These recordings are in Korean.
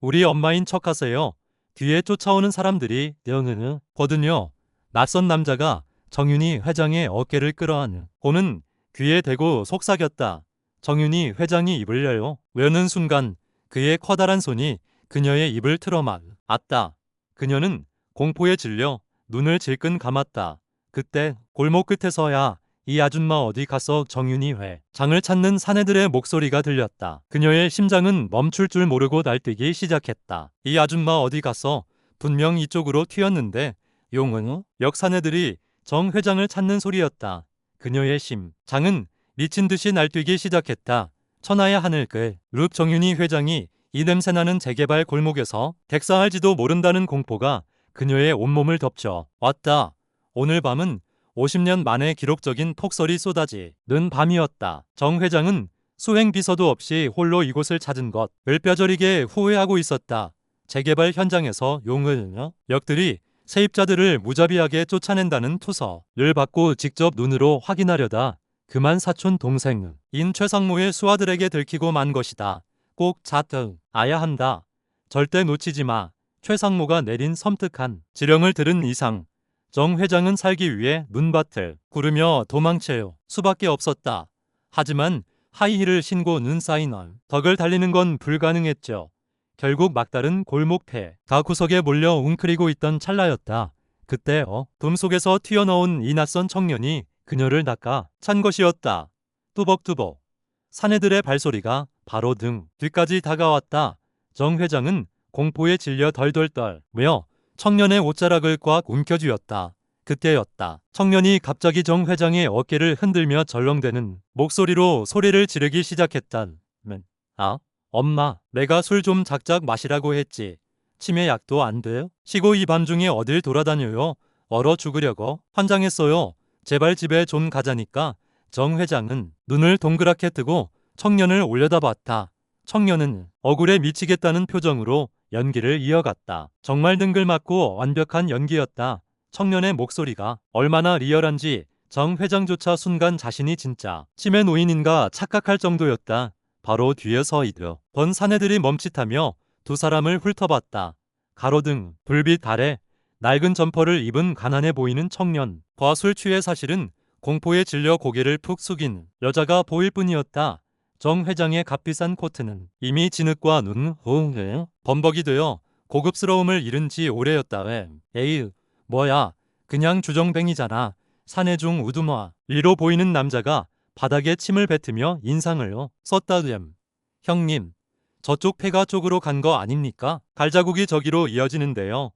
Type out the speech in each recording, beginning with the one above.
우리 엄마인 척하세요. 뒤에 쫓아오는 사람들이 거든요. 낯선 남자가 정윤희 회장의 어깨를 끌어안은 고는 귀에 대고 속삭였다. 정윤희 회장이 입을 여는 순간 그의 커다란 손이 그녀의 입을 틀어막았다. 그녀는 공포에 질려 눈을 질끈 감았다. 그때 골목 끝에서야 이 아줌마 어디 갔어? 정윤희 회장을 찾는 사내들의 목소리가 들렸다. 그녀의 심장은 멈출 줄 모르고 날뛰기 시작했다. 이 아줌마 어디 갔어? 분명 이쪽으로 튀었는데 용은 역 사내들이 정 회장을 찾는 소리였다. 그녀의 심장은 미친 듯이 날뛰기 시작했다. 천하의 하늘 룹 정윤희 회장이 이 냄새나는 재개발 골목에서 객사할지도 모른다는 공포가 그녀의 온몸을 덮쳐 왔다. 오늘 밤은 50년 만에 기록적인 폭설이 쏟아지는 밤이었다. 정 회장은 수행 비서도 없이 홀로 이곳을 찾은 것을 뼈저리게 후회하고 있었다. 재개발 현장에서 역들이 세입자들을 무자비하게 쫓아낸다는 투서를 받고 직접 눈으로 확인하려다 그만 사촌 동생인 최상무의 수하들에게 들키고 만 것이다. 꼭 찾아야 한다. 절대 놓치지 마. 최상무가 내린 섬뜩한 지령을 들은 이상 정 회장은 살기 위해 눈밭을 구르며 도망칠 수밖에 없었다. 하지만 하이힐을 신고 눈 쌓인 덕을 달리는 건 불가능했죠. 결국 막다른 골목패 가 구석에 몰려 웅크리고 있던 찰나였다. 그때 둠 속에서 튀어나온 이 낯선 청년이 그녀를 낚아 찬 것이었다. 뚜벅뚜벅 사내들의 발소리가 바로 등 뒤까지 다가왔다. 정 회장은 공포에 질려 덜덜 떨며 청년의 옷자락을 꽉 움켜쥐었다. 그때였다. 청년이 갑자기 정 회장의 어깨를 흔들며 절렁대는 목소리로 소리를 지르기 시작했다. 엄마, 내가 술 좀 작작 마시라고 했지. 치매 약도 안 돼요? 쉬고 이 밤중에 어딜 돌아다녀요? 얼어 죽으려고 환장했어요. 제발 집에 좀 가자니까. 정 회장은 눈을 동그랗게 뜨고 청년을 올려다봤다. 청년은 억울해 미치겠다는 표정으로 연기를 이어갔다. 정말 능글맞고 완벽한 연기였다. 청년의 목소리가 얼마나 리얼한지 정 회장조차 순간 자신이 진짜 치매 노인인가 착각할 정도였다. 바로 뒤에 서 있던 사내들이 멈칫하며 두 사람을 훑어봤다. 가로등 불빛 아래 낡은 점퍼를 입은 가난해 보이는 청년과 술 취해 사실은 공포에 질려 고개를 푹 숙인 여자가 보일 뿐이었다. 정 회장의 값비싼 코트는 이미 진흙과 범벅이 되어 고급스러움을 잃은 지 오래였다. 에이, 뭐야, 그냥 주정뱅이잖아. 사내 중 우두머리 위로 보이는 남자가 바닥에 침을 뱉으며 인상을 썼다. 형님, 저쪽 폐가 쪽으로 간 거 아닙니까? 발자국이 저기로 이어지는데요.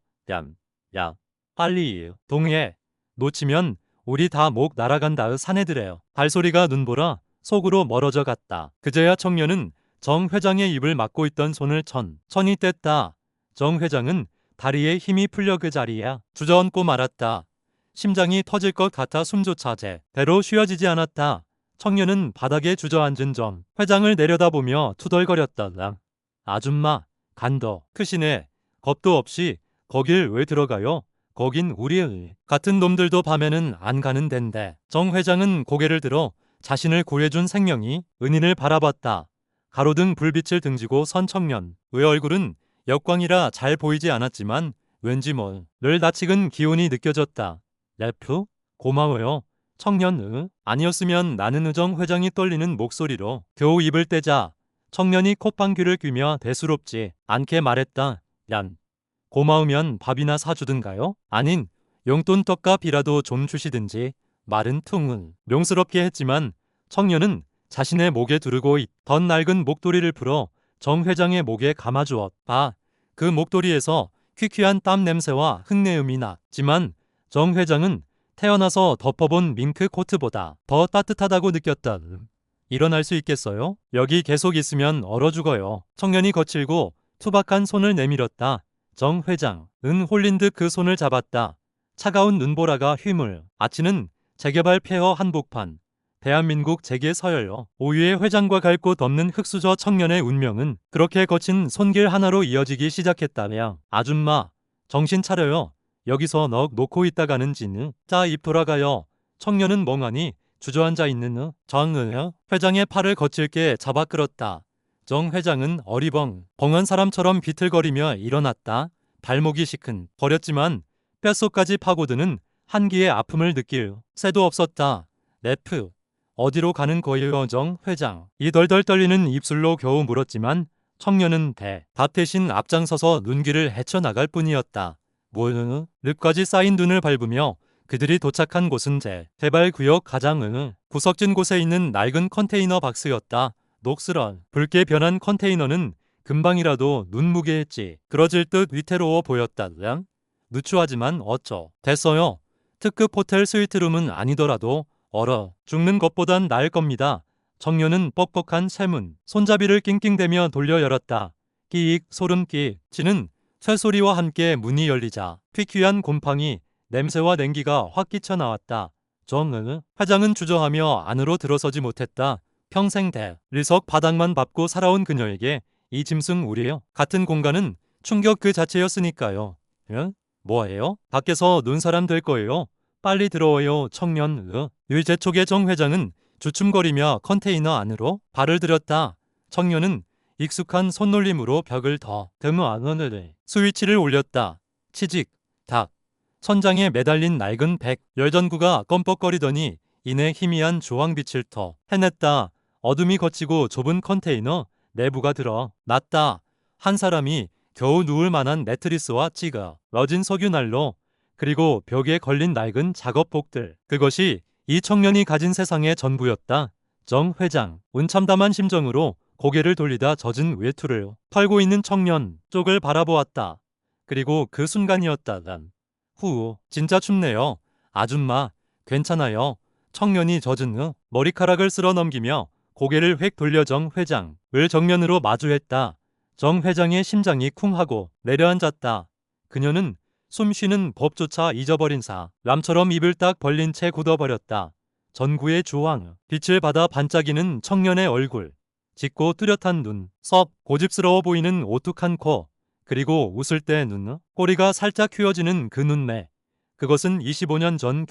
야, 빨리 동해. 놓치면 우리 다 목 날아간다. 사내들에요. 발소리가 눈보라 속으로 멀어져 갔다. 그제야 청년은 정 회장의 입을 막고 있던 손을 천천히 뗐다. 정 회장은 다리에 힘이 풀려 그 자리에 주저앉고 말았다. 심장이 터질 것 같아 숨조차 제대로 쉬어지지 않았다. 청년은 바닥에 주저앉은 정 회장을 내려다보며 투덜거렸다. 아줌마, 간더 크시네. 겁도 없이 거길 왜 들어가요? 거긴 우리 같은 놈들도 밤에는 안 가는 덴데. 정 회장은 고개를 들어 자신을 구해준 생명이 은인을 바라봤다. 가로등 불빛을 등지고 선 청년의 얼굴은 역광이라 잘 보이지 않았지만 왠지 늘 낯익은 기운이 느껴졌다. 래프? 고마워요. 청년 아니었으면 나는 정 회장이 떨리는 목소리로 겨우 입을 떼자 청년이 콧방귀를 뀌며 대수롭지 않게 말했다. 고마우면 밥이나 사주든가요? 아닌 용돈 떡값이라도 좀 주시든지. 말은 퉁은 명스럽게 했지만 청년은 자신의 목에 두르고 있던 낡은 목도리를 풀어 정 회장의 목에 감아주었다. 그 목도리에서 퀴퀴한 땀 냄새와 흙내음이 났지만 정 회장은 태어나서 덮어본 밍크 코트보다 더 따뜻하다고 느꼈다. 일어날 수 있겠어요? 여기 계속 있으면 얼어 죽어요. 청년이 거칠고 투박한 손을 내밀었다. 정 회장은 홀린 듯 그 손을 잡았다. 차가운 눈보라가 휘물 아치는 재개발 폐허 한복판. 대한민국 재계 서열로 5위의 회장과 갈고 덮는 흙수저 청년의 운명은 그렇게 거친 손길 하나로 이어지기 시작했다며. 아줌마, 정신 차려요. 여기서 넋 놓고 있다가는 자 입 돌아가요. 청년은 멍하니 주저앉아 있는 정 회장의 팔을 거칠게 잡아 끌었다. 정 회장은 벙한 사람처럼 비틀거리며 일어났다. 발목이 시큰 거렸지만 뼛속까지 파고드는 한기의 아픔을 느낄 새도 없었다. 네프, 어디로 가는 거예요, 정 회장? 이 덜덜 떨리는 입술로 겨우 물었지만 청년은 답 대신 앞장서서 눈길을 헤쳐나갈 뿐이었다. 늪까지 쌓인 눈을 밟으며 그들이 도착한 곳은 개발구역 가장 구석진 곳에 있는 낡은 컨테이너 박스였다. 녹슬한 붉게 변한 컨테이너는 금방이라도 눈무게했지 그러질 듯 위태로워 보였다. 누추하지만 됐어요. 특급 호텔 스위트룸은 아니더라도 얼어 죽는 것보단 나을 겁니다. 청년은 뻑뻑한 쇠문 손잡이를 낑낑대며 돌려 열었다. 끼익 소름 끼치는 쇠소리와 함께 문이 열리자 퀴퀴한 곰팡이 냄새와 냉기가 확 끼쳐 나왔다. 회장은 주저하며 안으로 들어서지 못했다. 평생 리석 바닥만 밟고 살아온 그녀에게 이 짐승 우리요 같은 공간은 충격 그 자체였으니까요. 뭐예요? 밖에서 눈사람 될 거예요. 빨리 들어와요, 청년. 일제촉의 정 회장은 주춤거리며 컨테이너 안으로 발을 들였다. 청년은 익숙한 손놀림으로 벽을 스위치를 올렸다. 치직, 닥. 천장에 매달린 낡은 열전구가 껌뻑거리더니 이내 희미한 주황빛을 해냈다. 어둠이 걷히고 좁은 컨테이너 내부가 드러났다. 한 사람이 겨우 누울 만한 매트리스와 찌그러진 석유난로 그리고 벽에 걸린 낡은 작업복들. 그것이 이 청년이 가진 세상의 전부였다. 정 회장 운참담한 심정으로 고개를 돌리다 젖은 외투를 털고 있는 청년 쪽을 바라보았다. 그리고 그 순간이었다. 진짜 춥네요. 아줌마 괜찮아요. 청년이 젖은 머리카락을 쓸어 넘기며 고개를 획 돌려 정 회장을 정면으로 마주했다. 정 회장의 심장이 쿵하고 내려앉았다. 그녀는 숨쉬는 법조차 잊어버린 사람처럼 입을 딱 벌린 채 굳어버렸다. 전구의 주황 빛을 받아 반짝이는 청년의 얼굴, 짙고 뚜렷한 눈, 고집스러워 보이는 오뚝한 코, 그리고 웃을 때 꼬리가 살짝 휘어지는 그 눈매. 그것은 25년 전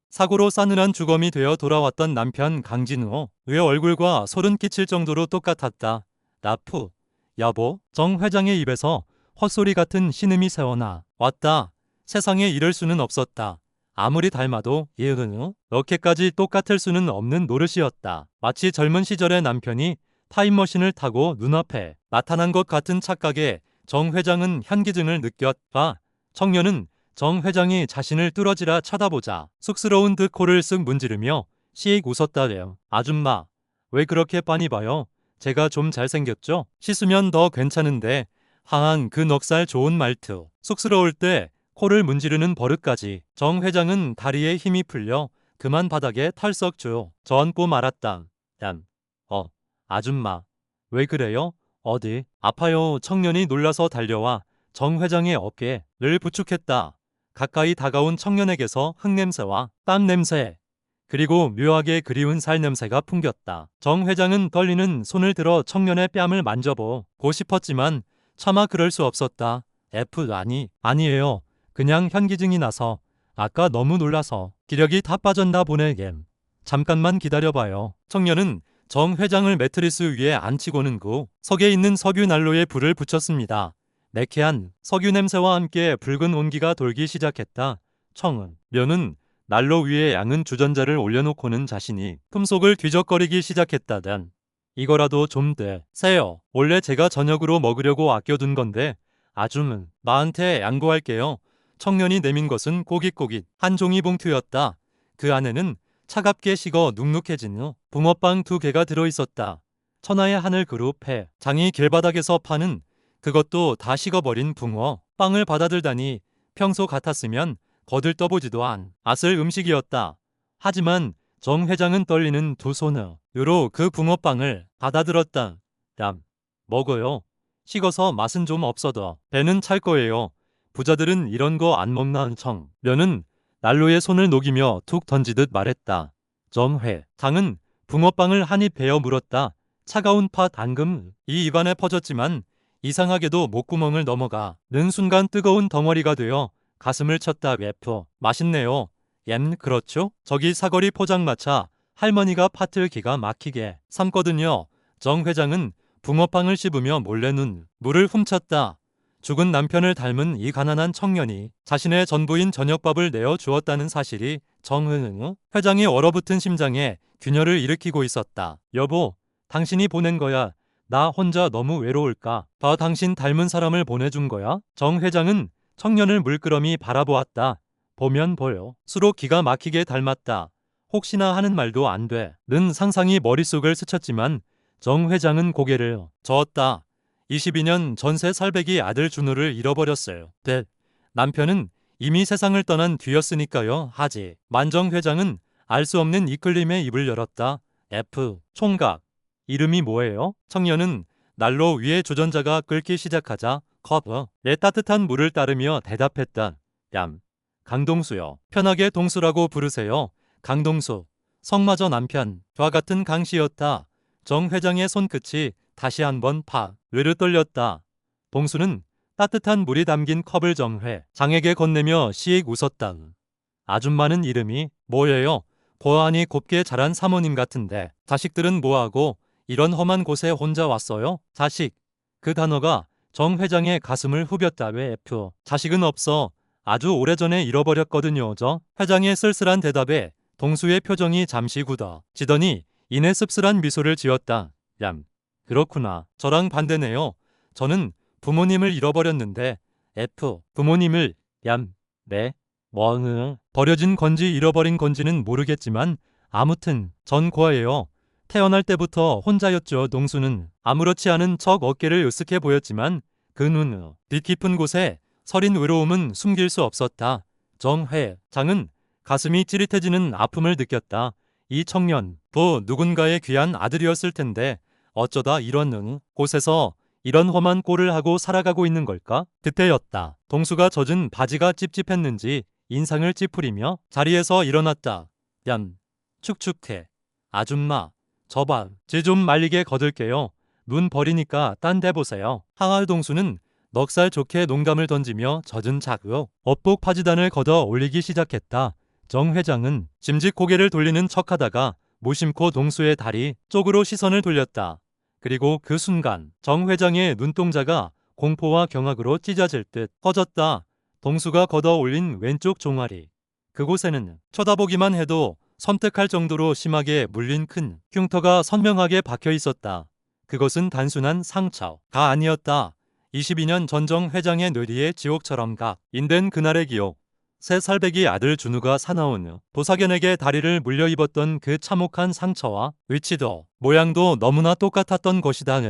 사고로 싸늘한 주검이 되어 돌아왔던 남편 강진우의 얼굴과 소름 끼칠 정도로 똑같았다. 나프, 여보, 정 회장의 입에서 헛소리 같은 신음이 새어나왔다. 세상에 이럴 수는 없었다. 아무리 닮아도 이렇게까지 똑같을 수는 없는 노릇이었다. 마치 젊은 시절의 남편이 타임머신을 타고 눈앞에 나타난 것 같은 착각에 정 회장은 현기증을 느꼈다. 청년은 정 회장이 자신을 뚫어지라 쳐다보자 쑥스러운 듯 코를 쓱 문지르며 씩 웃었다. 아줌마, 왜 그렇게 빤히 봐요? 제가 좀 잘생겼죠? 씻으면 더 괜찮은데. 항상 그 넉살 좋은 말투. 쑥스러울 때 코를 문지르는 버릇까지. 정 회장은 다리에 힘이 풀려 그만 바닥에 털썩 저앉고 말았다. 아줌마, 왜 그래요? 어디 아파요? 청년이 놀라서 달려와 정 회장의 어깨를 부축했다. 가까이 다가온 청년에게서 흙냄새와 땀 냄새, 그리고 묘하게 그리운 살 냄새가 풍겼다. 정 회장은 떨리는 손을 들어 청년의 뺨을 만져보고 싶었지만 차마 그럴 수 없었다. 아니에요. 그냥 현기증이 나서 아까 너무 놀라서 기력이 다 빠졌나 보네. 잠깐만 기다려봐요. 청년은 정 회장을 매트리스 위에 앉히고는 석에 있는 석유 난로에 불을 붙였습니다. 매캐한 석유 냄새와 함께 붉은 온기가 돌기 시작했다. 청년은 난로 위에 양은 주전자를 올려놓고는 자신이 품속을 뒤적거리기 시작했다. 이거라도 좀 세요. 원래 제가 저녁으로 먹으려고 아껴둔 건데 나한테 양보할게요. 청년이 내민 것은 꼬깃꼬깃 한 종이 봉투였다. 그 안에는 차갑게 식어 눅눅해진 붕어빵 2개가 들어있었다. 천하의 하늘 그룹 장이 길바닥에서 파는 그것도 다 식어버린 붕어 빵을 받아들다니 평소 같았으면 거들떠보지도 않았을 음식이었다. 하지만 정 회장은 떨리는 두 손으로 그 붕어빵을 받아들었다. 먹어요. 식어서 맛은 좀 없어도 배는 찰 거예요. 부자들은 이런 거 안 먹나. 청년은 난로에 손을 녹이며 툭 던지듯 말했다. 정 회장은 붕어빵을 한 입 베어 물었다. 차가운 팥 앙금이 입안에 퍼졌지만 이상하게도 목구멍을 넘어가는 순간 뜨거운 덩어리가 되어 가슴을 쳤다. 맛있네요. 그렇죠? 저기 사거리 포장마차 할머니가 팥을 기가 막히게 삶거든요. 정 회장은 붕어빵을 씹으며 몰래 물을 훔쳤다. 죽은 남편을 닮은 이 가난한 청년이 자신의 전부인 저녁밥을 내어 주었다는 사실이 정 회장의 얼어붙은 심장에 균열을 일으키고 있었다. 여보, 당신이 보낸 거야. 나 혼자 너무 외로울까 봐 당신 닮은 사람을 보내준 거야? 정 회장은 청년을 물끄러미 바라보았다. 보면 보여. 수로 기가 막히게 닮았다. 혹시나 하는 말도 안 돼. 는 상상이 머릿속을 스쳤지만 정 회장은 고개를 저었다. 22년 전세 살배기 아들 준우를 잃어버렸어요. 남편은 이미 세상을 떠난 뒤였으니까요. 하지. 만정 회장은 알 수 없는 이끌림에 입을 열었다. 총각. 이름이 뭐예요? 청년은 난로 위에 주전자가 끓기 시작하자 컵에 따뜻한 물을 따르며 대답했다. 강동수요. 편하게 동수라고 부르세요. 강동수. 성마저 남편. 과 같은 강씨였다. 정 회장의 손끝이 다시 한번 으르 떨렸다. 동수는 따뜻한 물이 담긴 컵을 정 회장에게 건네며 시익 웃었다. 아줌마는 이름이 뭐예요? 보아하니 곱게 자란 사모님 같은데 자식들은 뭐하고 이런 험한 곳에 혼자 왔어요? 자식. 그 단어가 정 회장의 가슴을 후볐다. 자식은 없어. 아주 오래전에 잃어버렸거든요. 저 회장의 쓸쓸한 대답에 동수의 표정이 잠시 굳어지더니 이내 씁쓸한 미소를 지었다. 그렇구나. 저랑 반대네요. 저는 부모님을 잃어버렸는데 부모님을 네. 버려진 건지 잃어버린 건지는 모르겠지만 아무튼 전 고아예요. 태어날 때부터 혼자였죠. 동수는 아무렇지 않은 척 어깨를 으쓱해 보였지만 그 뒤 깊은 곳에 서린 외로움은 숨길 수 없었다. 정 회장은 가슴이 찌릿해지는 아픔을 느꼈다. 이 청년, 누군가의 귀한 아들이었을 텐데 어쩌다 이런 곳에서 이런 험한 꼴을 하고 살아가고 있는 걸까? 그때였다. 동수가 젖은 바지가 찝찝했는지 인상을 찌푸리며 자리에서 일어났다. 축축해. 아줌마, 저봐. 제 좀 말리게 거들게요. 눈 버리니까 딴 데 보세요. 항할 동수는 넉살 좋게 농담을 던지며 젖은 업복 파지단을 걷어 올리기 시작했다. 정 회장은 짐짓 고개를 돌리는 척하다가 무심코 동수의 다리 쪽으로 시선을 돌렸다. 그리고 그 순간 정 회장의 눈동자가 공포와 경악으로 찢어질 듯 커졌다. 동수가 걷어 올린 왼쪽 종아리. 그곳에는 쳐다보기만 해도 섬뜩할 정도로 심하게 물린 큰 흉터가 선명하게 박혀 있었다. 그것은 단순한 상처가 아니었다. 22년 전 정 회장의 뇌리에 지옥처럼 인된 그날의 기억. 새 살배기 아들 준우가 사나운 도사견에게 다리를 물려 입었던 그 참혹한 상처와 위치도 모양도 너무나 똑같았던 것이다.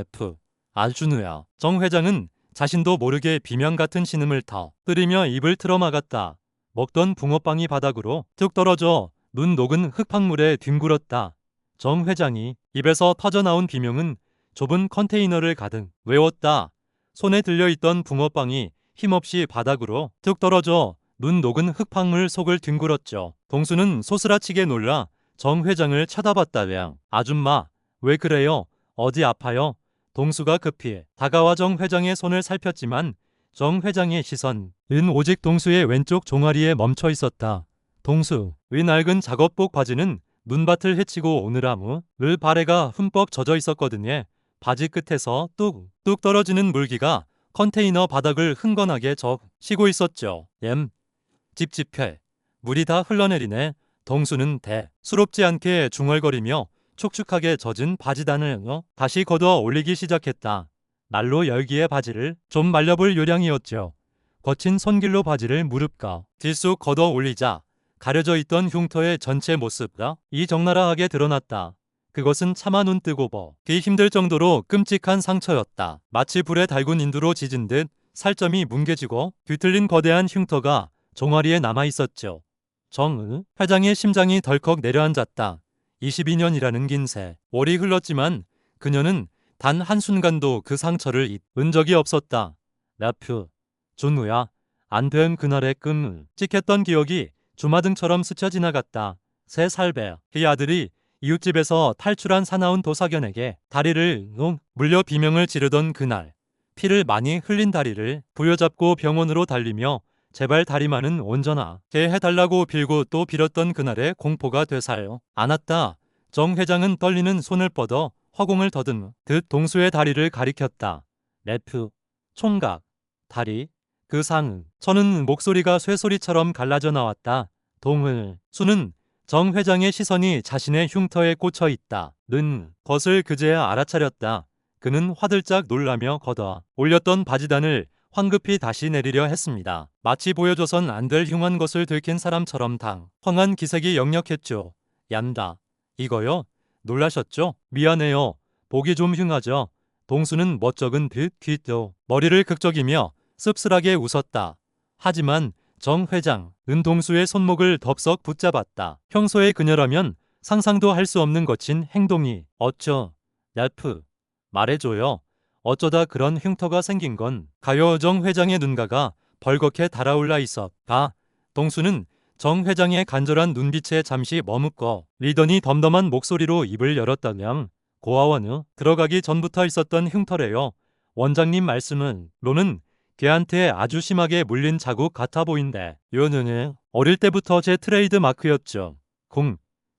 준우야. 정 회장은 자신도 모르게 비명 같은 신음을 터뜨리며 입을 틀어막았다. 먹던 붕어빵이 바닥으로 툭 떨어져 눈 녹은 흙탕물에 뒹굴었다. 정 회장이 입에서 터져나온 비명은 좁은 컨테이너를 가득 외웠다. 손에 들려있던 붕어빵이 힘없이 바닥으로 툭 떨어져 눈 녹은 흙탕물 속을 뒹굴었죠. 동수는 소스라치게 놀라 정 회장을 쳐다봤다. 아줌마, 왜 그래요? 어디 아파요? 동수가 급히 다가와 정 회장의 손을 살폈지만 정 회장의 시선은 오직 동수의 왼쪽 종아리에 멈춰 있었다. 동수, 위 낡은 작업복 바지는 눈밭을 헤치고 오느라무 발에가 흠뻑 젖어 있었거든요. 바지 끝에서 뚝뚝 떨어지는 물기가 컨테이너 바닥을 흥건하게 적시고 있었죠. 찝찝해. 물이 다 흘러내리네. 동수는 수롭지 않게 중얼거리며 촉촉하게 젖은 바지단을 다시 걷어 올리기 시작했다. 난로 열기의 바지를 좀 말려볼 요량이었죠. 거친 손길로 바지를 무릎과 뒷속 걷어 올리자 가려져 있던 흉터의 전체 모습이 적나라하게 드러났다. 그것은 차마 눈 뜨고 보기 힘들 정도로 끔찍한 상처였다. 마치 불에 달군 인두로 지진 듯 살점이 뭉개지고 뒤틀린 거대한 흉터가 종아리에 남아있었죠. 정 회장의 심장이 덜컥 내려앉았다. 22년이라는 긴 세월이 흘렀지만 그녀는 단 한순간도 그 상처를 잊은 적이 없었다. 준우야. 안 된 그날의 찍혔던 기억이 주마등처럼 스쳐 지나갔다. 새 살배기 아들이 이웃집에서 탈출한 사나운 도사견에게 다리를 물려 비명을 지르던 그날. 피를 많이 흘린 다리를 부여잡고 병원으로 달리며 제발 다리만은 온전하게 해달라고 빌고 또 빌었던 그날의 공포가 되살요 않았다. 정 회장은 떨리는 손을 뻗어 허공을 더듬 듯 동수의 다리를 가리켰다. F. 총각. 다리. 그 상응. 저는 목소리가 쇠소리처럼 갈라져 나왔다. 동을. 수는 정 회장의 시선이 자신의 흉터에 꽂혀 있다. 는 것을 그제야 알아차렸다. 그는 화들짝 놀라며 걷어 올렸던 바지단을 황급히 다시 내리려 했습니다. 마치 보여줘선 안 될 흉한 것을 들킨 사람처럼 황한 기색이 역력했죠. 얀다. 이거요? 놀라셨죠? 미안해요. 보기 좀 흉하죠? 동수는 멋쩍은 듯 귀도 머리를 극적이며 씁쓸하게 웃었다. 하지만 정 회장, 은동수의 손목을 덥석 붙잡았다. 평소의 그녀라면 상상도 할 수 없는 거친 행동이. 어쩌? 얄프. 말해줘요. 어쩌다 그런 흉터가 생긴 건. 가요. 정 회장의 눈가가 벌겋게 달아올라 있었다. 동수는 정 회장의 간절한 눈빛에 잠시 머뭇거 리더니 덤덤한 목소리로 입을 열었다면 고아원은 들어가기 전부터 있었던 흉터래요. 원장님 말씀은 로는 걔한테 아주 심하게 물린 자국 같아 보인대. 요는 어릴 때부터 제 트레이드 마크였죠.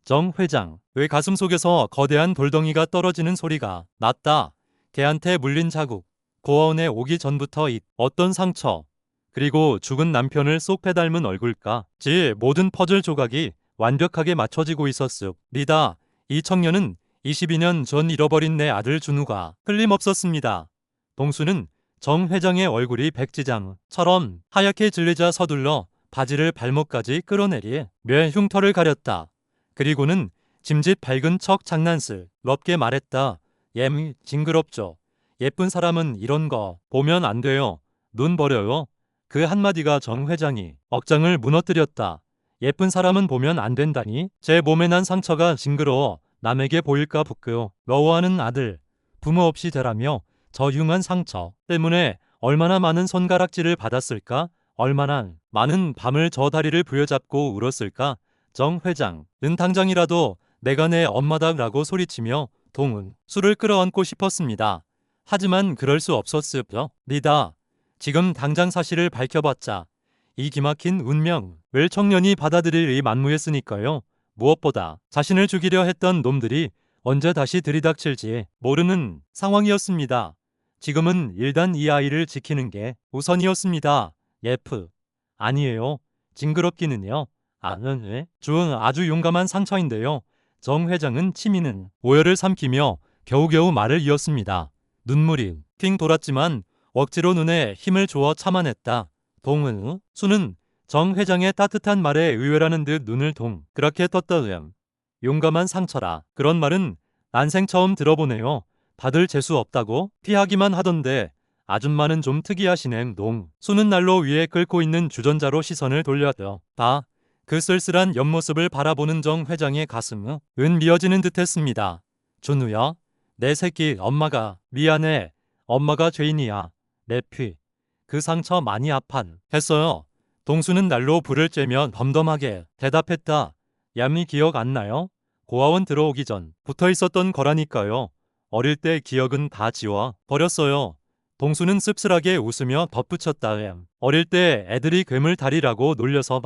정 회장. 왜 가슴 속에서 거대한 돌덩이가 떨어지는 소리가 났다. 걔한테 물린 자국. 고아원에 오기 전부터 어떤 상처. 그리고 죽은 남편을 쏙 빼닮은 얼굴까. 지 모든 퍼즐 조각이 완벽하게 맞춰지고 있었습니다. 이 청년은 22년 전 잃어버린 내 아들 준우가 틀림없었습니다. 동수는 정 회장의 얼굴이 백지장처럼 하얗게 질리자 서둘러 바지를 발목까지 끌어내리 몇 흉터를 가렸다. 그리고는 짐짓 밝은 척 장난스럽게 말했다. 징그럽죠. 예쁜 사람은 이런 거 보면 안 돼요. 눈 버려요. 그 한마디가 정 회장이 억장을 무너뜨렸다. 예쁜 사람은 보면 안 된다니? 제 몸에 난 상처가 징그러워 남에게 보일까 부끄러워하는 아들. 부모 없이 자라며 저 흉한 상처 때문에 얼마나 많은 손가락질을 받았을까? 얼마나 많은 밤을 저 다리를 부여잡고 울었을까? 정 회장은 당장이라도 내가 내 엄마다라고 소리치며 동은 술을 끌어안고 싶었습니다. 하지만 그럴 수 없었습니다. 지금 당장 사실을 밝혀봤자 이 기막힌 운명을 청년이 받아들일 만무했으니까요. 무엇보다 자신을 죽이려 했던 놈들이 언제 다시 들이닥칠지 모르는 상황이었습니다. 지금은 일단 이 아이를 지키는 게 우선이었습니다. F. 아니에요. 징그럽기는요. 아주 용감한 상처인데요. 정 회장은 치미는 오열을 삼키며 겨우겨우 말을 이었습니다. 눈물이 핑 돌았지만 억지로 눈에 힘을 주어 참아냈다. 수는 정 회장의 따뜻한 말에 의외라는 듯 눈을 그렇게 떴다. 용감한 상처라. 그런 말은 난생 처음 들어보네요. 다들 재수 없다고 피하기만 하던데 아줌마는 좀 특이하시네. 수는 난로 위에 끓고 있는 주전자로 시선을 돌렸다. 그 쓸쓸한 옆모습을 바라보는 정 회장의 가슴은 미어지는 듯했습니다. 준우야, 내 새끼 엄마가 미안해. 엄마가 죄인이야. 내 피. 그 상처 많이 했어요. 동수는 날로 불을 쬐며 덤덤하게 대답했다. 얌이 기억 안 나요? 고아원 들어오기 전 붙어 있었던 거라니까요. 어릴 때 기억은 다 지워 버렸어요. 동수는 씁쓸하게 웃으며 덧붙였다. 어릴 때 애들이 괴물 다리라고 놀려서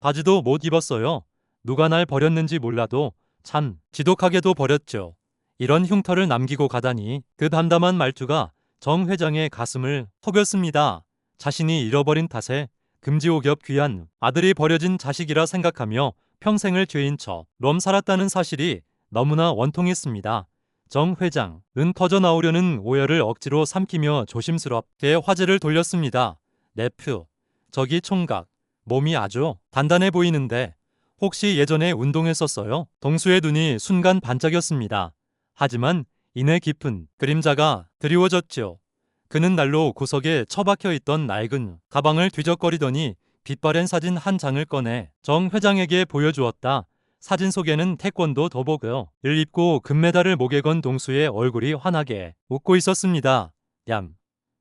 바지도 못 입었어요. 누가 날 버렸는지 몰라도 참 지독하게도 버렸죠. 이런 흉터를 남기고 가다니. 그 담담한 말투가 정 회장의 가슴을 허겼습니다. 자신이 잃어버린 탓에 금지옥엽 귀한 아들이 버려진 자식이라 생각하며 평생을 죄인 처럼 살았다는 사실이 너무나 원통했습니다. 정 회장은 터져나오려는 오열을 억지로 삼키며 조심스럽게 화제를 돌렸습니다. 네프, 저기 총각, 몸이 아주 단단해 보이는데 혹시 예전에 운동했었어요? 동수의 눈이 순간 반짝였습니다. 하지만 이내 깊은 그림자가 드리워졌죠. 그는 날로 구석에 처박혀 있던 낡은 가방을 뒤적거리더니 빛바랜 사진 한 장을 꺼내 정 회장에게 보여주었다. 사진 속에는 태권도 도복을 입고 금메달을 목에 건 동수의 얼굴이 환하게 웃고 있었습니다.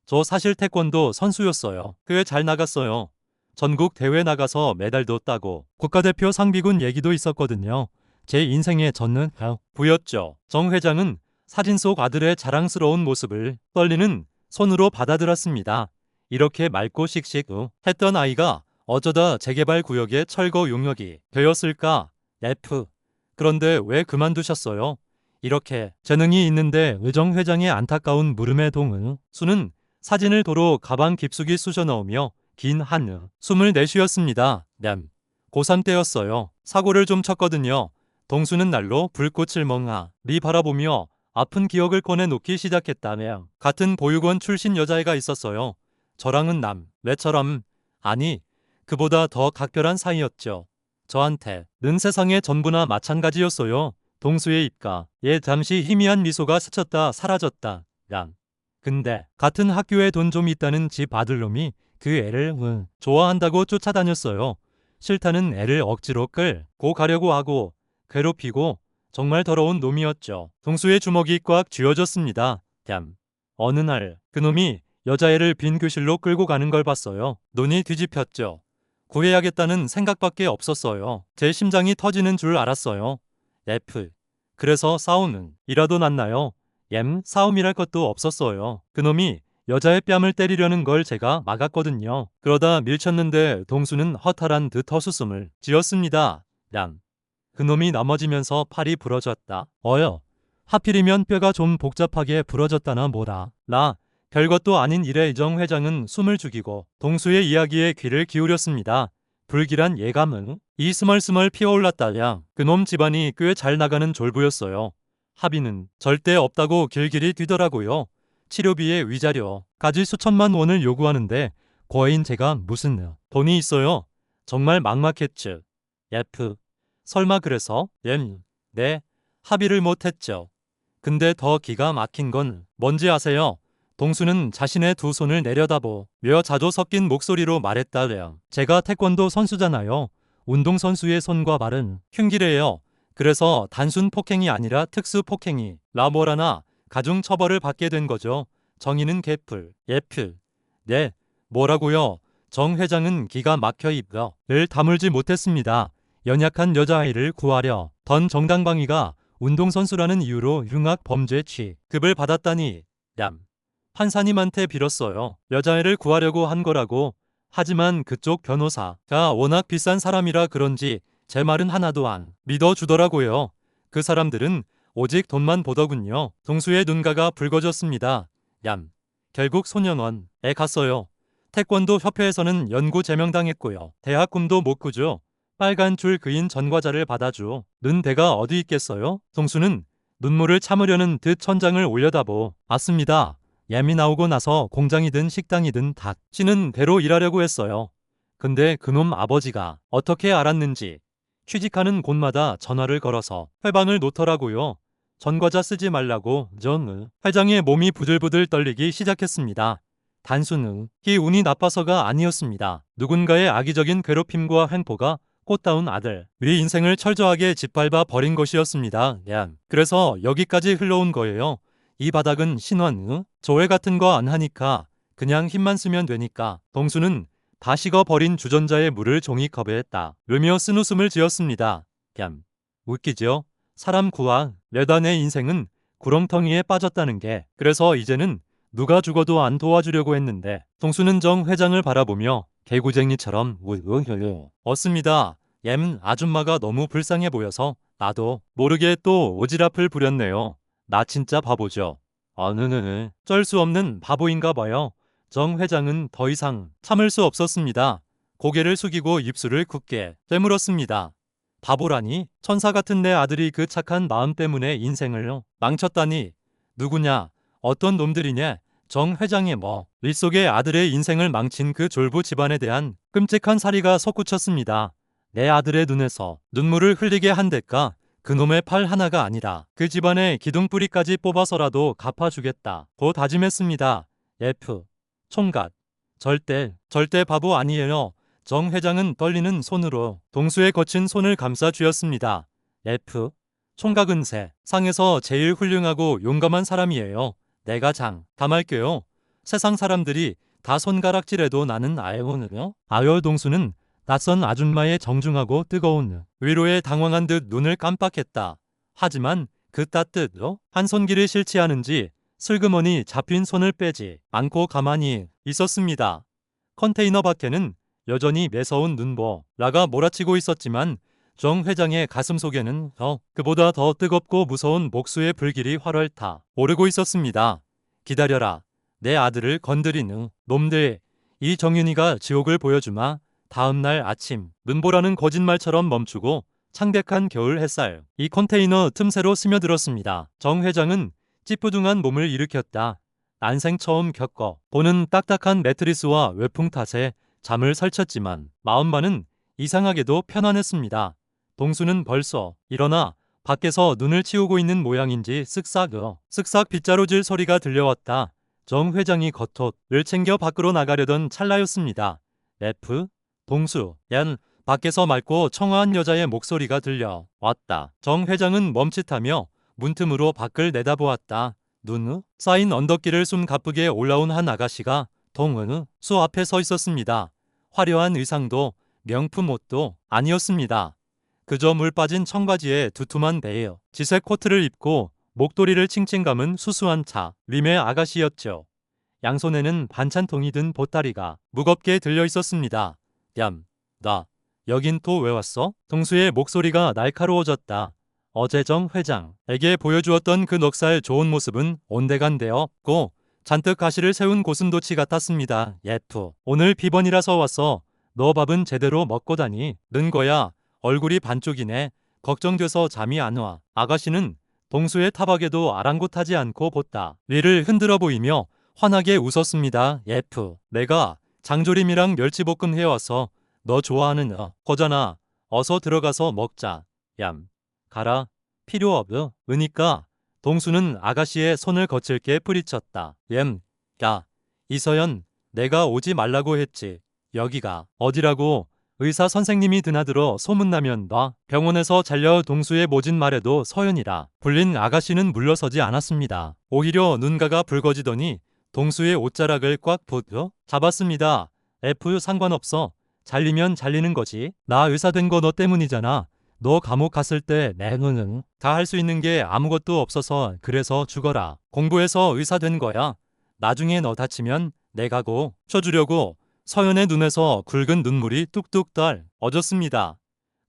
저 사실 태권도 선수였어요. 꽤 잘 나갔어요. 전국 대회 나가서 메달도 따고 국가대표 상비군 얘기도 있었거든요. 제 인생의 전는 부였죠. 정 회장은 사진 속 아들의 자랑스러운 모습을 떨리는 손으로 받아들었습니다. 이렇게 맑고 씩씩했던 아이가 어쩌다 재개발 구역의 철거 용역이 되었을까? F. 그런데 왜 그만두셨어요? 이렇게 재능이 있는데 의정 회장의 안타까운 물음에 동은 수는 사진을 도로 가방 깊숙이 쑤셔 넣으며 긴 한 숨을 내쉬었습니다. 고3 때였어요. 사고를 좀 쳤거든요. 동수는 날로 불꽃을 멍하리 바라보며 아픈 기억을 꺼내놓기 시작했다며 같은 보육원 출신 여자애가 있었어요. 저랑은 남매처럼 아니 그보다 더 각별한 사이였죠. 저한테는 세상의 전부나 마찬가지였어요. 동수의 입가에 잠시 희미한 미소가 스쳤다 사라졌다. 근데 같은 학교에 돈 좀 있다는 집 아들놈이 그 애를 좋아한다고 쫓아다녔어요. 싫다는 애를 억지로 끌고 가려고 하고 괴롭히고 정말 더러운 놈이었죠. 동수의 주먹이 꽉 쥐어졌습니다. 어느 날 그놈이 여자애를 빈 교실로 끌고 가는 걸 봤어요. 눈이 뒤집혔죠. 구해야겠다는 생각밖에 없었어요. 제 심장이 터지는 줄 알았어요. 그래서 싸우는 이라도 났나요? 싸움이랄 것도 없었어요. 그놈이 여자의 뺨을 때리려는 걸 제가 막았거든요. 그러다 밀쳤는데 동수는 허탈한 듯 헛웃음을 지었습니다. 그놈이 넘어지면서 팔이 부러졌다. 하필이면 뼈가 좀 복잡하게 부러졌다나 뭐라. 별것도 아닌 일에 이정 회장은 숨을 죽이고 동수의 이야기에 귀를 기울였습니다. 불길한 예감은 스멀스멀 피어올랐다. 그놈 집안이 꽤 잘 나가는 졸부였어요. 합의는 절대 없다고 길길이 뛰더라고요. 치료비에 위자료까지 수천만 원을 요구하는데 고아인 제가 무슨 돈이 있어요. 정말 막막했지. 설마 그래서 네, 합의를 못했죠. 근데 더 기가 막힌 건 뭔지 아세요? 동수는 자신의 두 손을 내려다보며 자조 섞인 목소리로 말했다. 제가 태권도 선수잖아요. 운동선수의 손과 발은 흉기래요. 그래서 단순 폭행이 아니라 특수 폭행이 뭐라나 가중 처벌을 받게 된 거죠. 정의는 개풀. 네, 뭐라고요? 정 회장은 기가 막혀 입을 다물지 못했습니다. 연약한 여자아이를 구하려 던 정당방위가 운동선수라는 이유로 흉악 범죄 취급을 받았다니. 판사님한테 빌었어요. 여자애를 구하려고 한 거라고. 하지만 그쪽 변호사가 워낙 비싼 사람이라 그런지 제 말은 하나도 안 믿어주더라고요. 그 사람들은 오직 돈만 보더군요. 동수의 눈가가 붉어졌습니다. 결국 소년원에 갔어요. 태권도 협회에서는 연구 제명당했고요. 대학 꿈도 못 꾸죠. 빨간 줄 그인 전과자를 받아줘. 는 데가 어디 있겠어요? 동수는 눈물을 참으려는 듯 천장을 올려다보 봤습니다. 얌이 나오고 나서 공장이든 식당이든 닥치는 대로 일하려고 했어요. 근데 그놈 아버지가 어떻게 알았는지 취직하는 곳마다 전화를 걸어서 회방을 놓더라고요. 전과자 쓰지 말라고. 정 회장의 몸이 부들부들 떨리기 시작했습니다. 단순히 운이 나빠서가 아니었습니다. 누군가의 악의적인 괴롭힘과 횡포가 꽃다운 아들 우리 인생을 철저하게 짓밟아 버린 것이었습니다. 그래서 여기까지 흘러온 거예요. 이 바닥은 신원, 조회 같은 거 안 하니까 그냥 힘만 쓰면 되니까. 동수는 다 식어버린 주전자의 물을 종이컵에 따르며 쓴웃음을 지었습니다. 웃기죠? 사람 구하려다 내 인생은 구렁텅이에 빠졌다는 게. 그래서 이제는 누가 죽어도 안 도와주려고 했는데. 동수는 정 회장을 바라보며 개구쟁이처럼 웃습니다. 아줌마가 너무 불쌍해 보여서 나도 모르게 또 오지랖을 부렸네요. 나 진짜 바보죠. 쩔 수 없는 바보인가 봐요. 정 회장은 더 이상 참을 수 없었습니다. 고개를 숙이고 입술을 굳게 되물었습니다. 바보라니? 천사 같은 내 아들이 그 착한 마음 때문에 인생을 망쳤다니. 누구냐? 어떤 놈들이냐? 정 회장의 머릿속에 아들의 인생을 망친 그 졸부 집안에 대한 끔찍한 사리가 솟구쳤습니다. 내 아들의 눈에서 눈물을 흘리게 한 대가 그놈의 팔 하나가 아니라 그 집안의 기둥뿌리까지 뽑아서라도 갚아주겠다고 다짐했습니다. 총각. 절대 바보 아니에요. 정 회장은 떨리는 손으로 동수의 거친 손을 감싸 쥐었습니다. 총각은 세상에서 제일 훌륭하고 용감한 사람이에요. 내가 담할게요. 세상 사람들이 다 손가락질해도 나는 아요. 동수는 낯선 아줌마의 정중하고 뜨거운 위로에 당황한 듯 눈을 깜빡했다. 하지만 그 따뜻한 손길이 싫지 않은지 슬그머니 잡힌 손을 빼지 않고 가만히 있었습니다. 컨테이너 밖에는 여전히 매서운 눈보라가 몰아치고 있었지만 정 회장의 가슴 속에는 그보다 더 뜨겁고 무서운 목수의 불길이 활활 타 오르고 있었습니다. 기다려라. 내 아들을 건드리는 놈들. 이 정윤이가 지옥을 보여주마. 다음 날 아침 눈보라는 거짓말처럼 멈추고 창백한 겨울 햇살 이 컨테이너 틈새로 스며들었습니다. 정 회장은 찌뿌둥한 몸을 일으켰다. 난생 처음 겪어 보는 딱딱한 매트리스와 외풍 탓에 잠을 설쳤지만 마음만은 이상하게도 편안했습니다. 동수는 벌써 일어나 밖에서 눈을 치우고 있는 모양인지 쓱싹 빗자루질 소리가 들려왔다. 정 회장이 겉옷을 챙겨 밖으로 나가려던 찰나였습니다. F, 동수, 얀, 밖에서 맑고 청아한 여자의 목소리가 들려왔다. 정 회장은 멈칫하며 문틈으로 밖을 내다보았다. 눈 쌓인 언덕길을 숨가쁘게 올라온 한 아가씨가 동은 수 앞에 서 있었습니다. 화려한 의상도 명품 옷도 아니었습니다. 그저 물 빠진 청바지에 두툼한 베일, 지색 코트를 입고 목도리를 칭칭 감은 수수한 차 림의 아가씨였죠. 양손에는 반찬통이 든 보따리가 무겁게 들려 있었습니다. 얌, 나 여긴 또 왜 왔어? 동수의 목소리가 날카로워졌다. 어제 정 회장에게 보여주었던 그 넉살 좋은 모습은 온데간데없고 잔뜩 가시를 세운 고슴도치 같았습니다. 예프, 오늘 비번이라서 왔어. 너 밥은 제대로 먹고 다니는 거야. 얼굴이 반쪽이네. 걱정돼서 잠이 안 와. 아가씨는 동수의 타박에도 아랑곳하지 않고 보다 위를 흔들어 보이며 환하게 웃었습니다. 예프, 내가 장조림이랑 멸치볶음 해와서 너 좋아하는 거잖아. 어서 들어가서 먹자. 얌, 가라. 필요 없어. 으니까. 동수는 아가씨의 손을 거칠게 뿌리쳤다. 야, 이서연, 내가 오지 말라고 했지. 여기가 어디라고? 의사 선생님이 드나들어 소문나면 나 병원에서 잘려. 동수의 모진 말에도 서연이라 불린 아가씨는 물러서지 않았습니다. 오히려 눈가가 붉어지더니 동수의 옷자락을 꽉 붙여 잡았습니다. F, 상관없어. 잘리면 잘리는 거지. 나 의사 된 거 너 때문이잖아. 너 감옥 갔을 때 내 눈은 다 할 수 있는 게 아무것도 없어서 그래서 죽어라. 공부해서 의사 된 거야. 나중에 너 다치면 내가 고 쳐주려고. 서연의 눈에서 굵은 눈물이 뚝뚝 떨어졌습니다.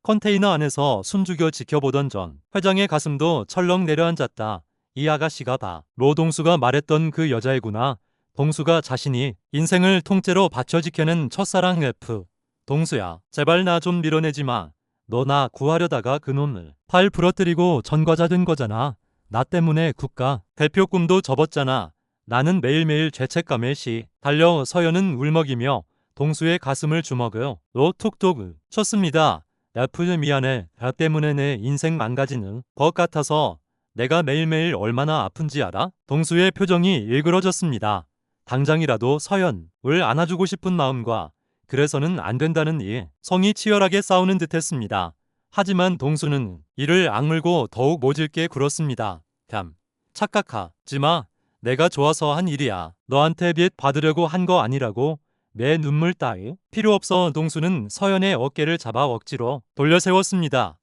컨테이너 안에서 숨죽여 지켜보던 전 회장의 가슴도 철렁 내려앉았다. 이 아가씨가 바로 동수가 말했던 그 여자애구나. 동수가 자신이 인생을 통째로 바쳐 지켜낸 첫사랑 F. 동수야, 제발 나 좀 밀어내지 마. 너 나 구하려다가 그놈을 팔 부러뜨리고 전과자 된 거잖아. 나 때문에 국가 대표 꿈도 접었잖아. 나는 매일매일 죄책감에 달려. 서연은 울먹이며 동수의 가슴을 주먹으로 툭툭 쳤습니다. F, 미안해. 나 때문에 내 인생 망가지는 것 같아서. 내가 매일매일 얼마나 아픈지 알아? 동수의 표정이 일그러졌습니다. 당장이라도 서연을 안아주고 싶은 마음과 그래서는 안 된다는 이 성이 치열하게 싸우는 듯했습니다. 하지만 동수는 이를 악물고 더욱 모질게 굴었습니다. 착각하지 마. 내가 좋아서 한 일이야. 너한테 빚 받으려고 한 거 아니라고. 내 눈물 따위 필요 없어. 동수는 서연의 어깨를 잡아 억지로 돌려 세웠습니다.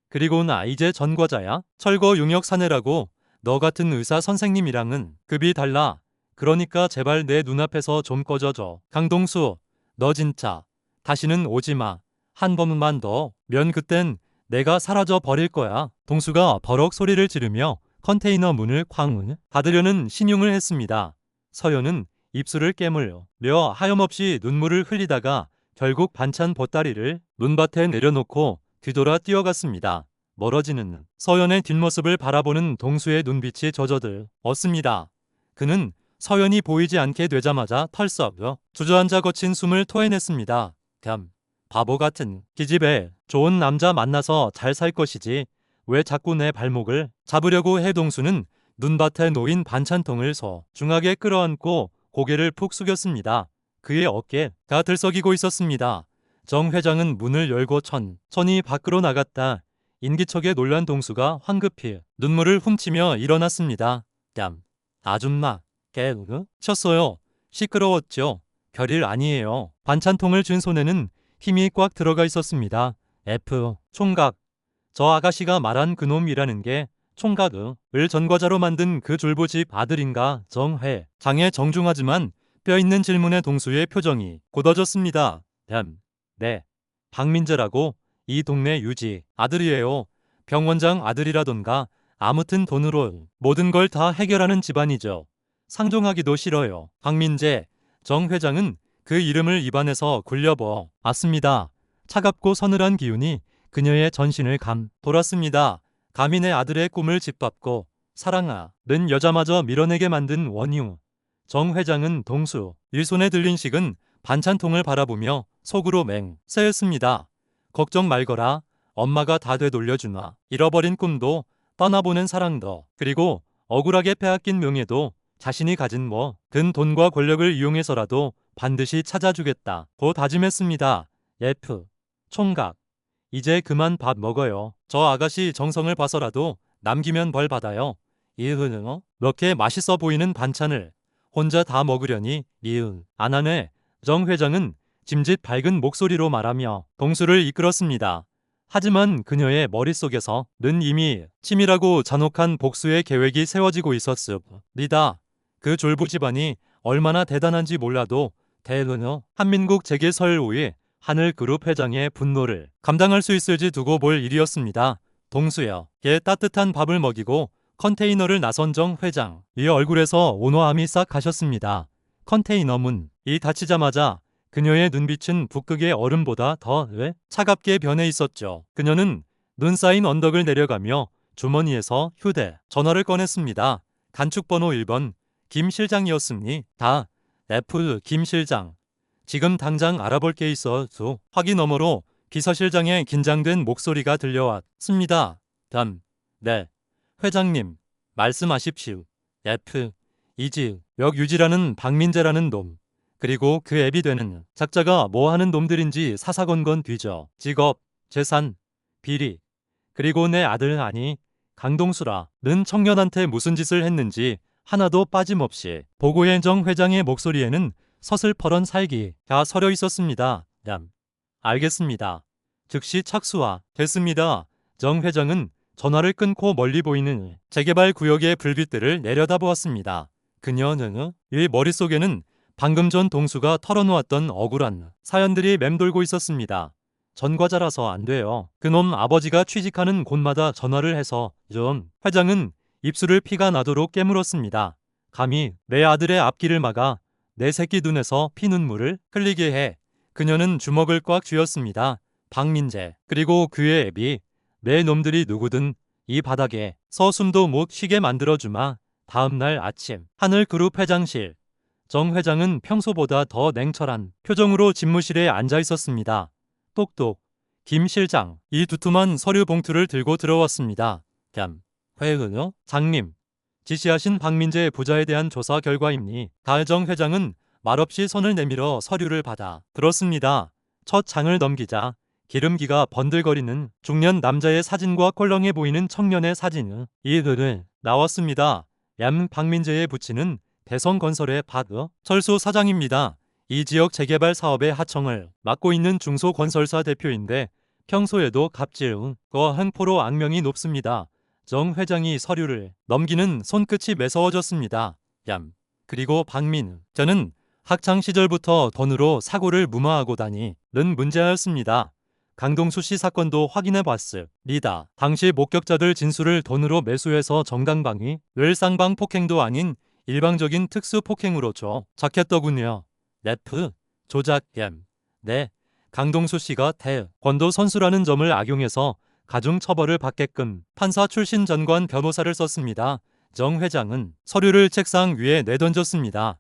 그리고 나 이제 전과자야. 철거 용역 사내라고. 너 같은 의사 선생님이랑은 급이 달라. 그러니까 제발 내 눈앞에서 좀 꺼져줘. 강동수, 너 진짜 다시는 오지 마. 한 번만 더면 그땐 내가 사라져 버릴 거야. 동수가 버럭 소리를 지르며 컨테이너 문을 쾅 닫으려는 신용을 했습니다. 서연은 입술을 깨물려 하염없이 눈물을 흘리다가 결국 반찬 보따리를 눈밭에 내려놓고 뒤돌아 뛰어갔습니다. 멀어지는 서연의 뒷모습을 바라보는 동수의 눈빛이 젖어들었습니다. 그는 서연이 보이지 않게 되자마자 털썩 주저앉아 거친 숨을 토해냈습니다. 바보 같은 기집애. 좋은 남자 만나서 잘 살 것이지. 왜 자꾸 내 발목을 잡으려고 해. 동수는 눈밭에 놓인 반찬통을 소중하게 끌어안고 고개를 푹 숙였습니다. 그의 어깨가 들썩이고 있었습니다. 정 회장은 문을 열고 천천히 밖으로 나갔다. 인기척에 놀란 동수가 황급히 눈물을 훔치며 일어났습니다. 아줌마, 쳤어요. 시끄러웠죠. 별일 아니에요. 반찬통을 쥔 손에는 힘이 꽉 들어가 있었습니다. F, 총각. 저 아가씨가 말한 그놈이라는 게 총각을 전과자로 만든 그 졸부집 아들인가? 정 회장의 정중하지만 뼈있는 질문에 동수의 표정이 굳어졌습니다. 네, 박민재라고. 이 동네 유지 아들이에요. 병원장 아들이라던가 아무튼 돈으로 모든 걸 다 해결하는 집안이죠. 상종하기도 싫어요. 박민재 정 회장은 그 이름을 입안에서 굴려버어 왔습니다. 차갑고 서늘한 기운이 그녀의 전신을 돌았습니다. 가민의 아들의 꿈을 짓밟고 사랑아는 여자마저 밀어내게 만든 원유. 정 회장은 동수 일손에 들린 식은 반찬통을 바라보며 속으로 맹세했습니다. 걱정 말거라. 엄마가 다 되돌려주마. 잃어버린 꿈도 떠나보낸 사랑도 그리고 억울하게 빼앗긴 명예도 자신이 가진 큰 돈과 권력을 이용해서라도 반드시 찾아주겠다 고 다짐했습니다. F 총각 이제 그만 밥 먹어요. 저 아가씨 정성을 봐서라도 남기면 벌 받아요. 이ህ은 그렇게 맛있어 보이는 반찬을 혼자 다 먹으려니 리은 안 하네. 정 회장은 짐짓 밝은 목소리로 말하며 동수를 이끌었습니다. 하지만 그녀의 머릿속에서는 이미 치밀하고 잔혹한 복수의 계획이 세워지고 있었습니다. 그 졸부 집안이 얼마나 대단한지 몰라도 대은어 한민국 재계설 5위 하늘그룹 회장의 분노를 감당할 수 있을지 두고 볼 일이었습니다. 동수여, 걔 따뜻한 밥을 먹이고 컨테이너를 나선 정 회장. 이 얼굴에서 온화함이 싹 가셨습니다. 컨테이너 문이 닫히자마자 그녀의 눈빛은 북극의 얼음보다 더 차갑게 변해 있었죠. 그녀는 눈 쌓인 언덕을 내려가며 주머니에서 휴대전화를 꺼냈습니다. 간축번호 1번 김 실장이었습니다. F 김 실장. 지금 당장 알아볼 게 있어서 화기 너머로 비서실장의 긴장된 목소리가 들려왔습니다. 네. 회장님, 말씀하십시오. F. 이지, 역 유지라는 박민재라는 놈. 그리고 그 앱이 되는 작자가 뭐 하는 놈들인지 사사건건 뒤져. 직업, 재산, 비리. 그리고 내 아들 아니 강동수라는 청년한테 무슨 짓을 했는지 하나도 빠짐없이 보고해. 정 회장의 목소리에는 서슬퍼런 살기가 서려 있었습니다. 알겠습니다. 즉시 착수와 됐습니다. 정 회장은 전화를 끊고 멀리 보이는 재개발 구역의 불빛들을 내려다보았습니다. 그녀는 이 머릿속에는 방금 전 동수가 털어놓았던 억울한 사연들이 맴돌고 있었습니다. 전과자라서 안 돼요. 그놈 아버지가 취직하는 곳마다 전화를 해서 정 회장은 입술을 피가 나도록 깨물었습니다. 감히 내 아들의 앞길을 막아 내 새끼 눈에서 피눈물을 흘리게 해. 그녀는 주먹을 꽉 쥐었습니다. 박민재 그리고 그의 애비 내 놈들이 누구든 이 바닥에 서 숨도 못 쉬게 만들어주마. 다음날 아침 하늘그룹 회장실. 정 회장은 평소보다 더 냉철한 표정으로 집무실에 앉아 있었습니다. 똑똑 김 실장 이 두툼한 서류 봉투를 들고 들어왔습니다. 회은요? 장님 지시하신 박민재 부자에 대한 조사 결과입니. 정 회장은 말없이 손을 내밀어 서류를 받아 들었습니다. 첫 장을 넘기자 기름기가 번들거리는 중년 남자의 사진과 꼴렁해 보이는 청년의 사진이 글을 나왔습니다. 박민재의 부친은 대성건설의 철수 사장입니다. 이 지역 재개발 사업의 하청을 맡고 있는 중소건설사 대표인데 평소에도 갑질과 횡포로 악명이 높습니다. 정 회장이 서류를 넘기는 손끝이 매서워졌습니다. 그리고 박민 저는 학창 시절부터 돈으로 사고를 무마하고 다니는 문제였습니다. 강동수 씨 사건도 확인해 봤습니다. 당시 목격자들 진술을 돈으로 매수해서 정당방위, 웰상방 폭행도 아닌 일방적인 특수 폭행으로 조작했더군요. F. 조작. 네. 강동수 씨가 태권도 선수라는 점을 악용해서 가중 처벌을 받게끔 판사 출신 전관 변호사를 썼습니다. 정 회장은 서류를 책상 위에 내던졌습니다.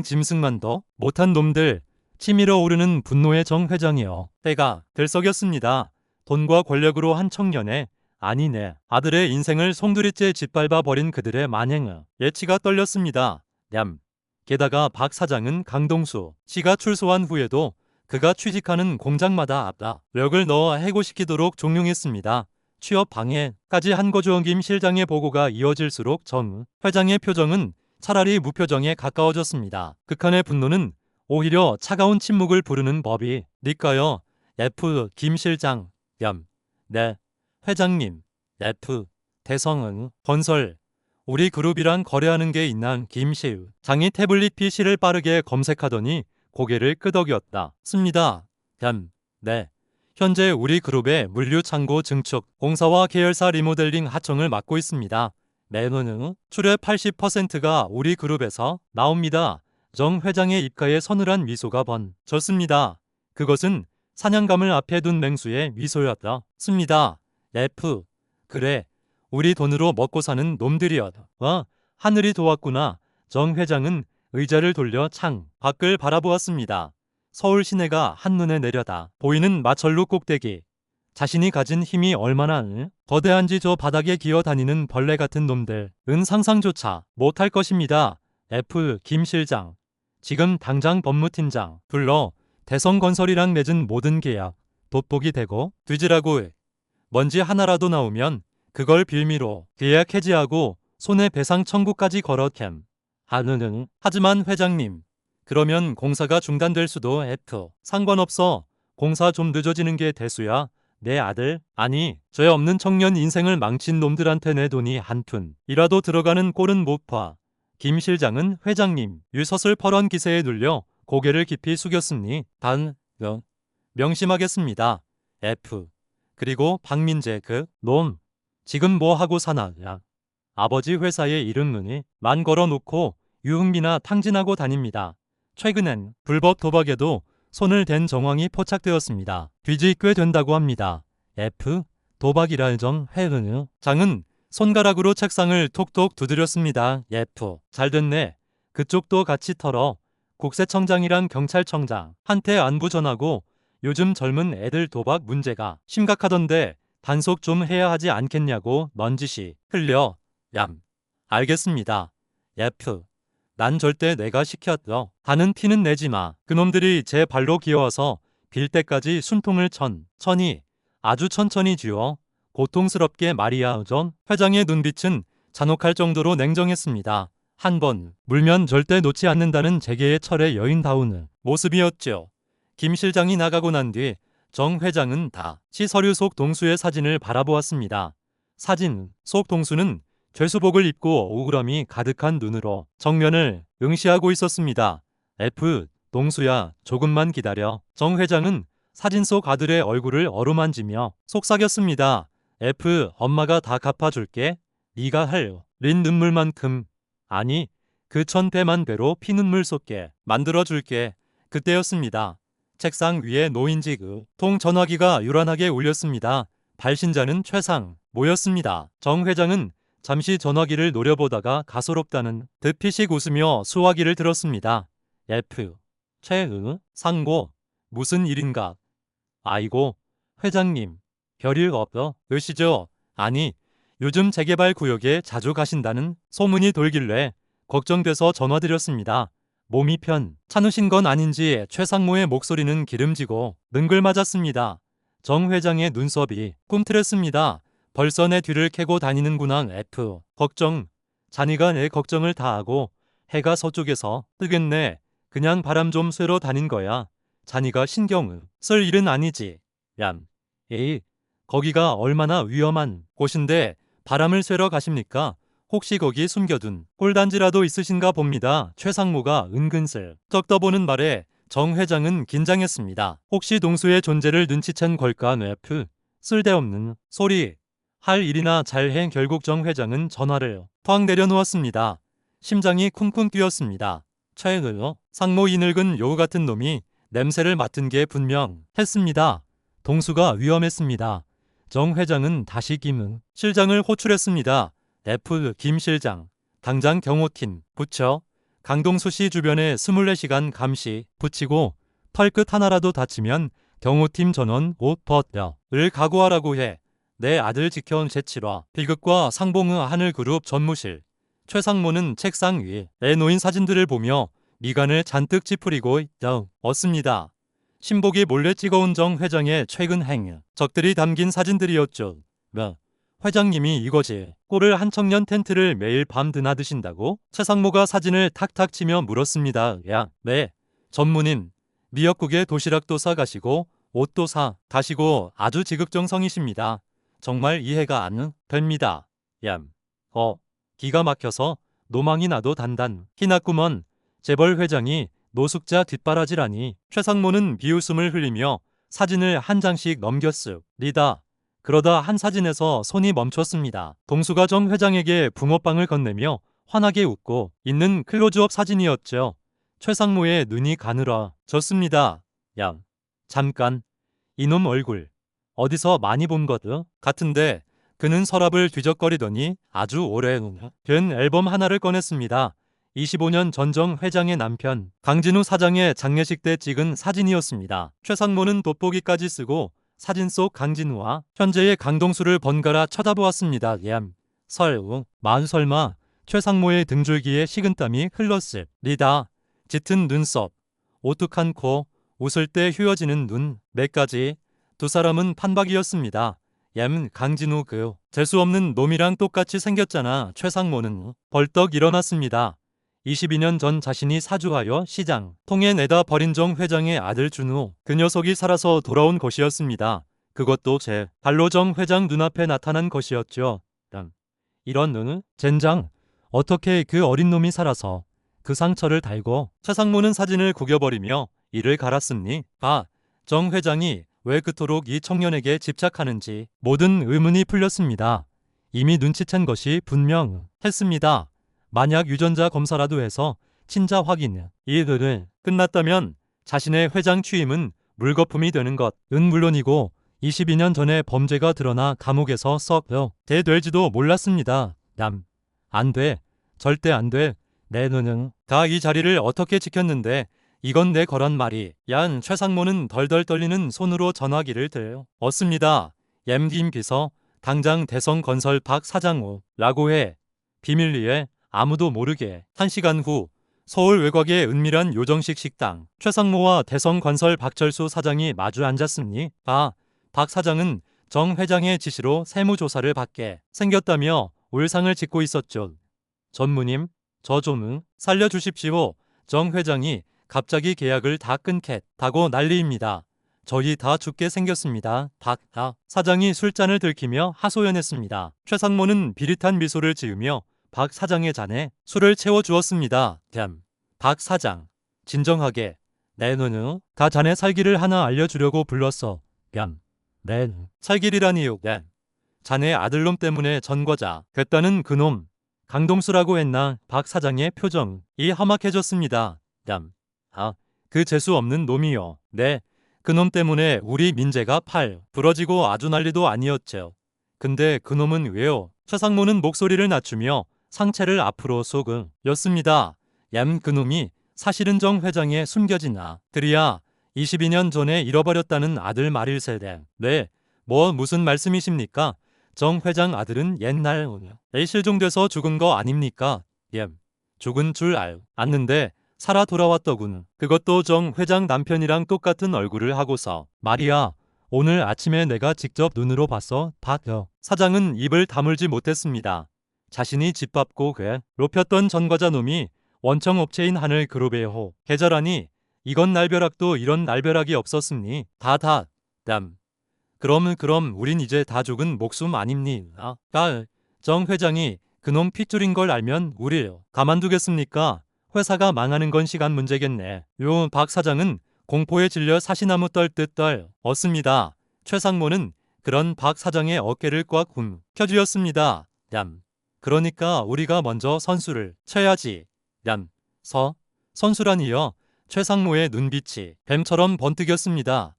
짐승만도 못한 놈들. 치밀어 오르는 분노의 정 회장이요. 때가 들썩였습니다. 돈과 권력으로 한 청년의 아니 내 아들의 인생을 송두리째 짓밟아 버린 그들의 만행을 예치가 떨렸습니다. 게다가 박 사장은 강동수 씨가 출소한 후에도 그가 취직하는 공장마다 압력을 넣어 해고시키도록 종용했습니다. 취업 방해까지 한 거죠. 김 실장의 보고가 이어질수록 정 회장의 표정은 차라리 무표정에 가까워졌습니다. 극한의 분노는 오히려 차가운 침묵을 부르는 법이 니까요. F. 김 실장. 네. 회장님. F. 대성은 건설. 우리 그룹이랑 거래하는 게 있나. 김실 장이 태블릿 PC를 빠르게 검색하더니 고개를 끄덕였다. 습니다. 네. 현재 우리 그룹의 물류 창고 증축, 공사와 계열사 리모델링 하청을 맡고 있습니다. 매년 출혈 80%가 우리 그룹에서 나옵니다. 정 회장의 입가에 서늘한 미소가 번졌습니다. 그것은 사냥감을 앞에 둔 맹수의 미소였습니다. F. 그래, 우리 돈으로 먹고 사는 놈들이었다. 하늘이 도왔구나. 정 회장은 의자를 돌려 창 밖을 바라보았습니다. 서울 시내가 한눈에 내려다 보이는 마철로 꼭대기. 자신이 가진 힘이 얼마나 거대한지 저 바닥에 기어다니는 벌레 같은 놈들은 상상조차 못할 것입니다. F. 김 실장. 지금 당장 법무팀장 불러 대성건설이랑 맺은 모든 계약 돋보기 대고 뒤지라고 해. 먼지 하나라도 나오면 그걸 빌미로 계약 해지하고 손해배상 청구까지 걸어캠. 하지만 회장님, 그러면 공사가 중단될 수도. F. 상관없어. 공사 좀 늦어지는 게 대수야. 내 아들, 아니 죄 없는 청년 인생을 망친 놈들한테 내 돈이 한 푼이라도 들어가는 꼴은 못 봐. 김 실장은 회장님 유서슬 퍼런 기세에 눌려 고개를 깊이 숙였으니 명심하겠습니다. F. 그리고 박민재 그 놈 지금 뭐 하고 사나. 아버지 회사에 이름문이 만 걸어놓고 유흥비나 탕진하고 다닙니다. 최근엔 불법 도박에도 손을 댄 정황이 포착되었습니다. 뒤지 꽤 된다고 합니다. F. 도박이랄 정 장은 손가락으로 책상을 톡톡 두드렸습니다. F. 잘됐네. 그쪽도 같이 털어. 국세청장이랑 경찰청장한테 안부 전하고 요즘 젊은 애들 도박 문제가 심각하던데 단속 좀 해야 하지 않겠냐고 넌지시 흘려. 알겠습니다. F. 난 절대 내가 시켰어 하는 티는 내지 마. 그놈들이 제 발로 기어와서 빌 때까지 숨통을 천천히 아주 천천히 쥐어. 고통스럽게 말이야. 전 회장의 눈빛은 잔혹할 정도로 냉정했습니다. 한 번 물면 절대 놓지 않는다는 재계의 철의 여인다운 모습이었죠. 김 실장이 나가고 난 뒤 정 회장은 다시 서류 속 동수의 사진을 바라보았습니다. 사진 속 동수는 죄수복을 입고 억울함이 가득한 눈으로 정면을 응시하고 있었습니다. F. 동수야, 조금만 기다려. 정 회장은 사진 속 아들의 얼굴을 어루만지며 속삭였습니다. F. 엄마가 다 갚아줄게. 네가 흘린 눈물만큼, 아니 그 1000배만 배로 피눈물 쏟게 만들어줄게. 그때였습니다. 책상 위에 노인지그 통 전화기가 요란하게 울렸습니다. 발신자는 최상 모였습니다. 정 회장은 잠시 전화기를 노려보다가 가소롭다는 듯 피식 웃으며 수화기를 들었습니다. F. 상고. 무슨 일인가? 아이고, 회장님. 별일 없어 으시죠? 아니, 요즘 재개발 구역에 자주 가신다는 소문이 돌길래 걱정돼서 전화드렸습니다. 몸이 편찮으신 건 아닌지 최상모의 목소리는 기름지고 능글맞았습니다. 정 회장의 눈썹이 꿈틀했습니다. 벌써 내 뒤를 캐고 다니는구나. F. 걱정. 자니가 내 걱정을 다 하고 해가 서쪽에서 뜨겠네. 그냥 바람 좀 쐬러 다닌 거야. 자니가 신경 쓸 일은 아니지. 에이, 거기가 얼마나 위험한 곳인데 바람을 쐬러 가십니까? 혹시 거기 숨겨둔 꿀단지라도 있으신가 봅니다. 최상모가 은근슬 쩍 떠보는 말에 정 회장은 긴장했습니다. 혹시 동수의 존재를 눈치챈 걸까? F. 쓸데없는 소리. 할 일이나 잘해. 결국 정 회장은 전화를 쾅 내려놓았습니다. 심장이 쿵쿵 뛰었습니다. 상모 이 늙은 여우 같은 놈이 냄새를 맡은 게 분명했습니다. 동수가 위험했습니다. 정 회장은 다시 김 실장을 호출했습니다. F. 김 실장, 당장 경호팀 붙여. 강동수 씨 주변에 24시간 감시 붙이고 털끝 하나라도 다치면 경호팀 전원 옷 벗을 각오하라고 해. 내 아들 지켜온 제7화 비극과 상봉의 하늘그룹 전무실. 최상모는 책상 위에 놓인 사진들을 보며 미간을 잔뜩 찌푸리고 있었습니다. 신복이 몰래 찍어온 정 회장의 최근 행적들이 담긴 사진들이었죠. 회장님이 이거지. 꼴을 한 청년 텐트를 매일 밤 드나드신다고? 최상모가 사진을 탁탁 치며 물었습니다. 네. 전무님, 미역국에 도시락도 싸가시고 옷도 사 가시고 아주 지극정성이십니다. 정말 이해가 안 됩니다. 기가 막혀서 노망이 나도 단단히 났구먼. 재벌 회장이 노숙자 뒷바라지라니. 최상모는 비웃음을 흘리며 사진을 한 장씩 넘겼습니다. 그러다 한 사진에서 손이 멈췄습니다. 동수가 정 회장에게 붕어빵을 건네며 환하게 웃고 있는 클로즈업 사진이었죠. 최상모의 눈이 가늘어졌습니다. 야, 잠깐. 이놈 얼굴 어디서 많이 본 것 같은데. 그는 서랍을 뒤적거리더니 아주 오래된 앨범 하나를 꺼냈습니다. 25년 전 정 회장의 남편 강진우 사장의 장례식 때 찍은 사진이었습니다. 최상모는 돋보기까지 쓰고 사진 속 강진우와 현재의 강동수를 번갈아 쳐다보았습니다. 설마 최상모의 등줄기에 식은땀이 흘렀습니다. 짙은 눈썹, 오뚝한 코, 웃을 때 휘어지는 눈, 매까지 두 사람은 판박이었습니다. 강진우 그 재수없는 놈이랑 똑같이 생겼잖아. 최상모는 벌떡 일어났습니다. 22년 전 자신이 사주하여 시장 통에 내다 버린 정 회장의 아들 준우, 그 녀석이 살아서 돌아온 것이었습니다. 그것도 제 발로 정 회장 눈앞에 나타난 것이었죠. 이런 젠장, 어떻게 그 어린 놈이 살아서 그 상처를 달고. 최상모는 사진을 구겨버리며 이를 갈았습니. 정 회장이 왜 그토록 이 청년에게 집착하는지 모든 의문이 풀렸습니다. 이미 눈치챈 것이 분명했습니다. 만약 유전자 검사라도 해서 친자 확인 이들을 끝났다면 자신의 회장 취임은 물거품이 되는 것은 물론이고 22년 전에 범죄가 드러나 감옥에서 썩 대될지도 몰랐습니다. 안 돼. 절대 안 돼. 내 눈은 다 이 자리를 어떻게 지켰는데 이건 내 거란 말이. 최상모는 덜덜 떨리는 손으로 전화기를 들었습니다. 김 비서, 당장 대성건설 박 사장오라고 해. 비밀리에 아무도 모르게. 1시간 후 서울 외곽의 은밀한 요정식 식당. 최상모와 대성건설 박철수 사장이 마주 앉았습니. 박 사장은 정 회장의 지시로 세무조사를 받게 생겼다며 울상을 짓고 있었죠. 전무님, 저 좀 살려주십시오. 정 회장이 갑자기 계약을 다 끊겠다고 난리입니다. 저희 다 죽게 생겼습니다. 박 사장이 술잔을 들키며 하소연했습니다. 최상모는 비릿한 미소를 지으며 박 사장의 잔에 술을 채워주었습니다. 박 사장, 진정하게. 내 눈은 다 잔에 살기를 하나 알려주려고 불렀어. 네, 살길이라니요. 자네 아들놈 때문에 전과자 됐다는 그놈 강동수라고 했나. 박 사장의 표정이 험악해졌습니다. 그 재수 없는 놈이요. 네, 그놈 때문에 우리 민재가 팔 부러지고 아주 난리도 아니었죠. 근데 그놈은 왜요? 최상모는 목소리를 낮추며 상체를 앞으로 쏘였습니다. 그놈이 사실은 정 회장의 숨겨진 아들이야. 22년 전에 잃어버렸다는 아들 말일세대. 네, 무슨 말씀이십니까? 정 회장 아들은 옛날 실종돼서 죽은 거 아닙니까? 죽은 줄 알았는데 살아 돌아왔더군. 그것도 정 회장 남편이랑 똑같은 얼굴을 하고서 말이야. 오늘 아침에 내가 직접 눈으로 봤어. 박 사장은 입을 다물지 못했습니다. 자신이 집밥고 괴롭혔던 전과자 놈이 원청업체인 하늘그룹의 계좌라니. 이건 날벼락도 이런 날벼락이 없었으니 그럼 우린 이제 다 죽은 목숨 아닙니까? 정 회장이 그놈 핏줄인 걸 알면 우릴 가만두겠습니까? 회사가 망하는 건 시간 문제겠네. 박 사장은 공포에 질려 사시나무 떨듯 떨었습니다. 최상모는 그런 박 사장의 어깨를 꽉 펴쥐었습니다. 그러니까 우리가 먼저 선수를 쳐야지. 선수라니요. 최상모의 눈빛이 뱀처럼 번뜩였습니다.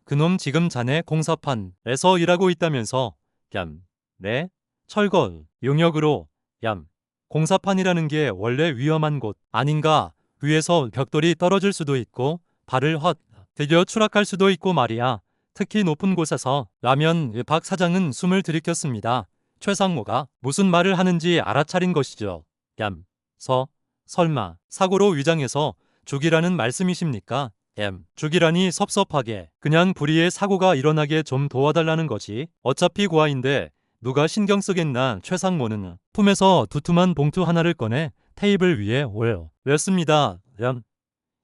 그놈 지금 자네 공사판에서 일하고 있다면서. 네? 철거 용역으로. 공사판이라는 게 원래 위험한 곳 아닌가. 위에서 벽돌이 떨어질 수도 있고 발을 디뎌 추락할 수도 있고 말이야. 특히 높은 곳에서. 라면. 박 사장은 숨을 들이켰습니다. 최상모가 무슨 말을 하는지 알아차린 것이죠. 설마 사고로 위장해서 죽이라는 말씀이십니까? 죽이라니 섭섭하게. 그냥 불의의 사고가 일어나게 좀 도와달라는 거지. 어차피 고아인데 누가 신경 쓰겠나. 최상모는 품에서 두툼한 봉투 하나를 꺼내 테이블 위에 올렸습니다.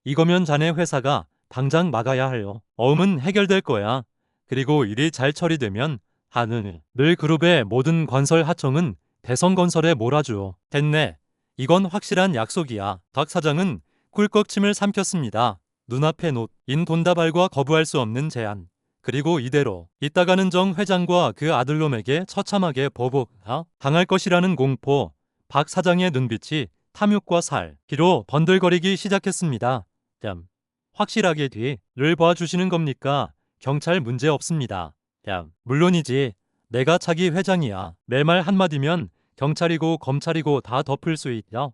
이거면 자네 회사가 당장 막아야 해요. 어음은 해결될 거야. 그리고 일이 잘 처리되면 하늘 그룹의 모든 건설 하청은 대성건설에 몰아줘. 됐네. 이건 확실한 약속이야. 박 사장은 꿀꺽침을 삼켰습니다. 눈앞에 놓인 돈다발과 거부할 수 없는 제안. 그리고 이대로 있다가는 정 회장과 그 아들놈에게 처참하게 당할 것이라는 공포. 박 사장의 눈빛이 탐욕과 살기로 번들거리기 시작했습니다. 확실하게 뒤를 봐주시는 겁니까? 경찰 문제 없습니다. 물론이지. 내가 차기 회장이야. 내 말 한마디면 경찰이고 검찰이고 다 덮을 수 있다.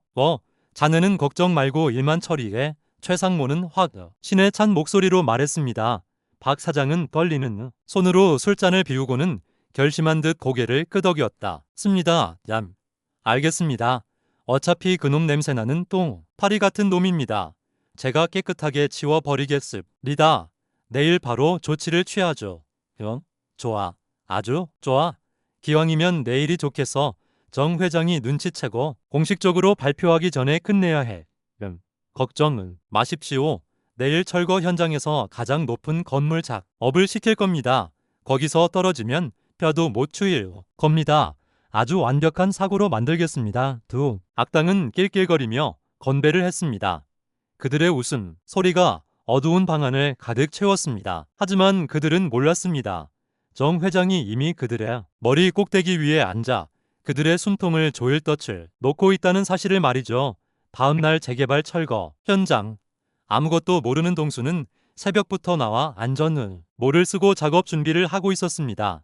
자네는 걱정 말고 일만 처리해. 최상모는 신에 찬 목소리로 말했습니다. 박 사장은 떨리는 손으로 술잔을 비우고는 결심한 듯 고개를 끄덕였다. 습니다. 알겠습니다. 어차피 그놈 냄새나는 똥파리 같은 놈입니다. 제가 깨끗하게 치워버리겠습니다. 내일 바로 조치를 취하죠. 좋아. 아주 좋아. 기왕이면 내일이 좋겠어. 정 회장이 눈치채고 공식적으로 발표하기 전에 끝내야 해. 걱정은 마십시오. 내일 철거 현장에서 가장 높은 건물 작업을 시킬 겁니다. 거기서 떨어지면 뼈도 못 추일 겁니다. 아주 완벽한 사고로 만들겠습니다. 두 악당은 낄낄거리며 건배를 했습니다. 그들의 웃음 소리가 어두운 방 안을 가득 채웠습니다. 하지만 그들은 몰랐습니다. 정 회장이 이미 그들의 머리 꼭대기 위에 앉아 그들의 숨통을 조일덫을 놓고 있다는 사실을 말이죠. 다음날 재개발 철거 현장. 아무것도 모르는 동수는 새벽부터 나와 안전모를 쓰고 작업 준비를 하고 있었습니다.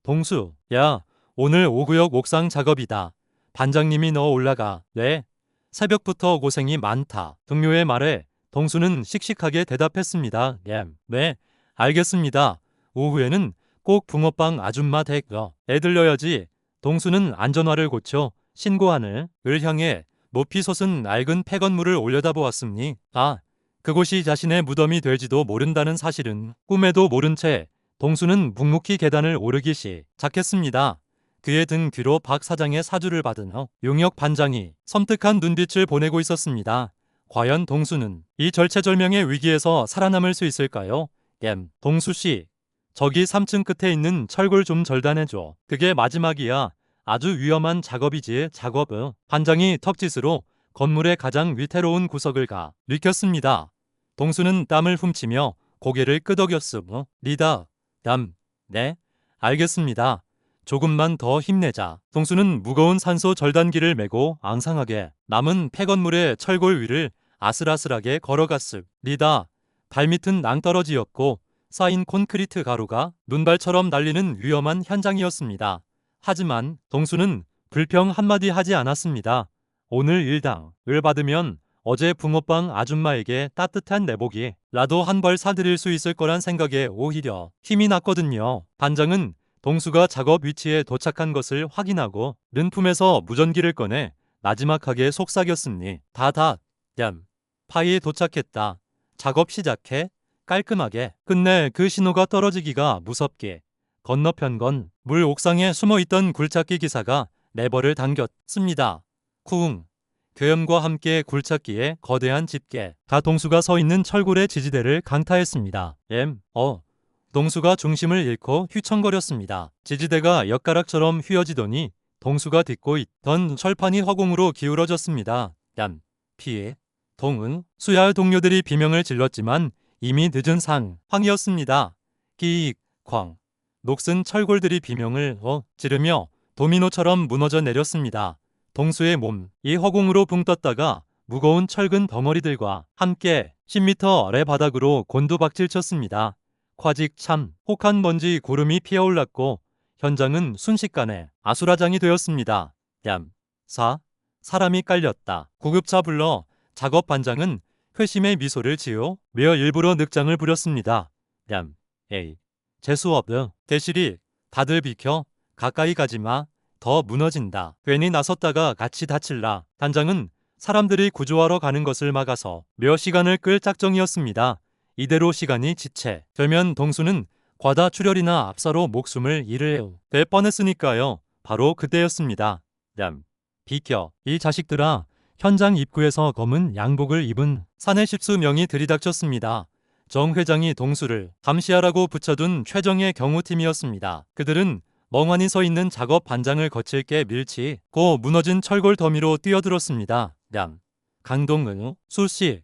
동수, 야, 오늘 5구역 옥상 작업이다. 반장님이 너 올라가. 네. 새벽부터 고생이 많다. 동료의 말에 동수는 씩씩하게 대답했습니다. 네, 알겠습니다. 오후에는 꼭 붕어빵 아줌마 댁 애 들려야지. 동수는 안전화를 고쳐 신고하늘 을 향해 높이 솟은 낡은 폐건물을 올려다보았습니. 그곳이 자신의 무덤이 될지도 모른다는 사실은 꿈에도 모른 채 동수는 묵묵히 계단을 오르기 시작했습니다. 그의 등 뒤로 박 사장의 사주를 받은 용역 반장이 섬뜩한 눈빛을 보내고 있었습니다. 과연 동수는 이 절체절명의 위기에서 살아남을 수 있을까요? 동수씨, 저기 3층 끝에 있는 철골 좀 절단해줘. 그게 마지막이야. 아주 위험한 작업이지. 반장이 턱짓으로 건물의 가장 위태로운 구석을 가리켰습니다. 동수는 땀을 훔치며 고개를 끄덕였습니다. 네, 알겠습니다. 조금만 더 힘내자. 동수는 무거운 산소 절단기를 메고 앙상하게 남은 폐건물의 철골 위를 아슬아슬하게 걸어갔습니다. 발밑은 낭떠러지였고 쌓인 콘크리트 가루가 눈발처럼 날리는 위험한 현장이었습니다. 하지만 동수는 불평 한마디 하지 않았습니다. 오늘 일당을 받으면 어제 붕어빵 아줌마에게 따뜻한 내복이라도 한 벌 사드릴 수 있을 거란 생각에 오히려 힘이 났거든요. 반장은 동수가 작업 위치에 도착한 것을 확인하고 는 품에서 무전기를 꺼내 나지막하게 속삭였습니. 파이에 도착했다. 작업 시작해. 깔끔하게. 끝내 그 신호가 떨어지기가 무섭게. 건너편 건물 옥상에 숨어있던 굴착기 기사가 레버를 당겼습니다. 쿵. 괴염과 함께 굴착기에 거대한 집게가 동수가 서 있는 철골의 지지대를 강타했습니다. 동수가 중심을 잃고 휘청거렸습니다. 지지대가 엿가락처럼 휘어지더니 동수가 딛고 있던 철판이 허공으로 기울어졌습니다. 피해. 동은 수야의 동료들이 비명을 질렀지만 이미 늦은 상황이었습니다. 끼익, 쾅. 녹슨 철골들이 비명을 지르며 도미노처럼 무너져 내렸습니다. 동수의 몸이 허공으로 붕 떴다가 무거운 철근 덩어리들과 함께 10m 아래 바닥으로 곤두박질 쳤습니다. 콰직 참 혹한 먼지 구름이 피어올랐고 현장은 순식간에 아수라장이 되었습니다. 사람이 깔렸다. 구급차 불러. 작업 반장은 회심의 미소를 지으며 일부러 늑장을 부렸습니다. 재수없어. 대실이 다들 비켜. 가까이 가지마. 더 무너진다. 괜히 나섰다가 같이 다칠라. 단장은 사람들이 구조하러 가는 것을 막아서 몇 시간을 끌 작정이었습니다. 이대로 시간이 지체되면 동수는 과다 출혈이나 압사로 목숨을 잃을 뻔했으니까요. 바로 그때였습니다. 비켜. 이 자식들아. 현장 입구에서 검은 양복을 입은 사내 십수 명이 들이닥쳤습니다. 정 회장이 동수를 감시하라고 붙여둔 최정의 경호팀이었습니다. 그들은 멍하니 서 있는 작업 반장을 거칠 게 밀치고 무너진 철골 더미로 뛰어들었습니다. 강동은 수씨.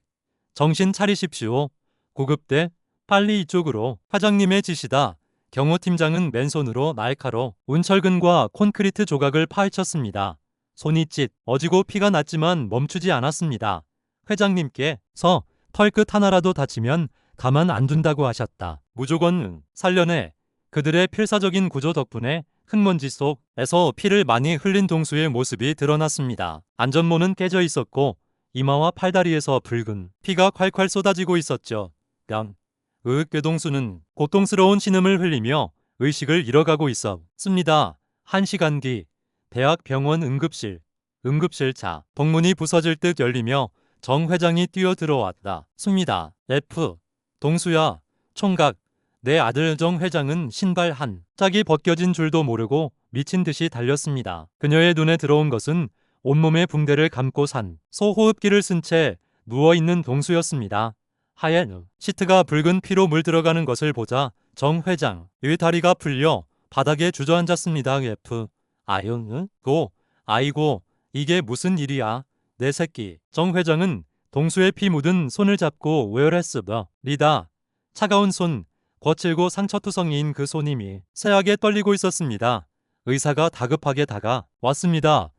정신 차리십시오. 구급대, 빨리 이쪽으로. 회장님의 지시다. 경호팀장은 맨손으로 날카로 운철근과 콘크리트 조각을 파헤쳤습니다. 손이 어지고 피가 났지만 멈추지 않았습니다. 회장님께서 털끝 하나라도 다치면 가만 안 둔다고 하셨다. 무조건 살려내. 그들의 필사적인 구조 덕분에 흙먼지 속에서 피를 많이 흘린 동수의 모습이 드러났습니다. 안전모는 깨져 있었고 이마와 팔다리에서 붉은 피가 콸콸 쏟아지고 있었죠. 괴동수는 고통스러운 신음을 흘리며 의식을 잃어가고 있었습니다. 1시간 뒤 대학 병원 응급실차 동문이 부서질 듯 열리며 정 회장이 뛰어들어왔다. 습니다. F. 동수야. 총각. 내 아들 정 회장은 신발 한 짝이 벗겨진 줄도 모르고 미친 듯이 달렸습니다. 그녀의 눈에 들어온 것은 온몸에 붕대를 감고 산 소호흡기를 쓴 채 누워있는 동수였습니다. 하얀 시트가 붉은 피로 물들어가는 것을 보자 정 회장의 다리가 풀려 바닥에 주저앉았습니다. F. 아이고, 이게 무슨 일이야. 내 새끼. 정 회장은 동수의 피 묻은 손을 잡고 오열했습니다. 차가운 손, 거칠고 상처투성이인 그 손님이 새하게 떨리고 있었습니다. 의사가 다급하게 다가왔습니다.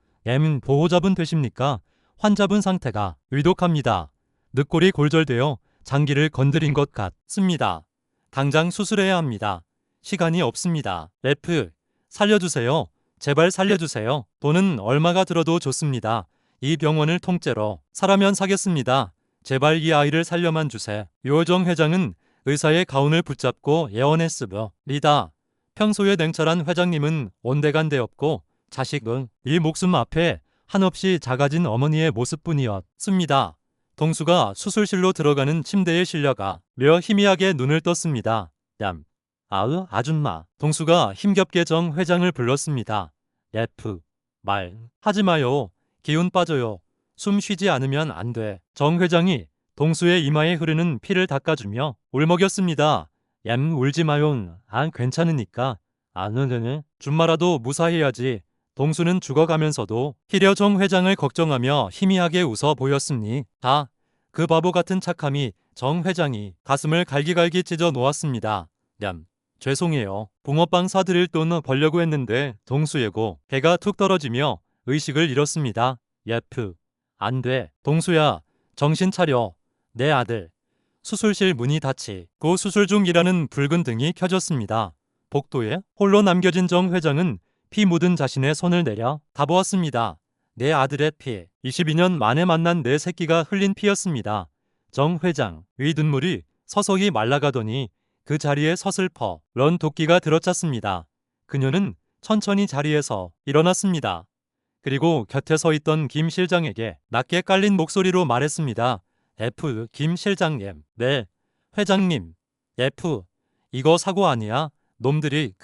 보호자분 되십니까? 환자분 상태가 위독합니다. 늑골이 골절되어 장기를 건드린 것 같습니다. 당장 수술해야 합니다. 시간이 없습니다. F. 살려주세요. 제발 살려주세요. 돈은 얼마가 들어도 좋습니다. 이 병원을 통째로 사라면 사겠습니다. 제발 이 아이를 살려만 주세요. 요정 회장은 의사의 가운을 붙잡고 예언했습니다. 평소에 냉철한 회장님은 온데간데 없고 자식은 이 목숨 앞에 한없이 작아진 어머니의 모습뿐이었습니다. 동수가 수술실로 들어가는 침대에 실려가 며 희미하게 눈을 떴습니다. 아줌마. 동수가 힘겹게 정 회장을 불렀습니다. F. 하지 마요. 기운 빠져요. 숨 쉬지 않으면 안 돼. 정 회장이 동수의 이마에 흐르는 피를 닦아주며 울먹였습니다. 울지 마요. 괜찮으니까. 줌마라도 무사해야지. 동수는 죽어가면서도 히려 정 회장을 걱정하며 희미하게 웃어 보였습니다. 그 바보 같은 착함이 정 회장이 가슴을 갈기갈기 찢어 놓았습니다. 죄송해요. 붕어빵 사드릴 돈 벌려고 했는데 동수예고 배가 툭 떨어지며 의식을 잃었습니다. F. 안 돼. 동수야. 정신 차려. 내 아들. 수술실 문이 닫히고 수술 중이라는 붉은 등이 켜졌습니다. 복도에 홀로 남겨진 정 회장은 피 묻은 자신의 손을 내려 다보았습니다. 내 아들의 피. 22년 만에 만난 내 새끼가 흘린 피였습니다. 정 회장 의 눈물이 서서히 말라가더니 그 자리에 서슬퍼 런 도끼가 들어찼습니다. 그녀는 천천히 자리에서 일어났습니다. 그리고 곁에 서 있던 김 실장에게 낮게 깔린 목소리로 말했습니다. F. 김 실장님. 네. 회장님. F. 이거 사고 아니야? 놈들이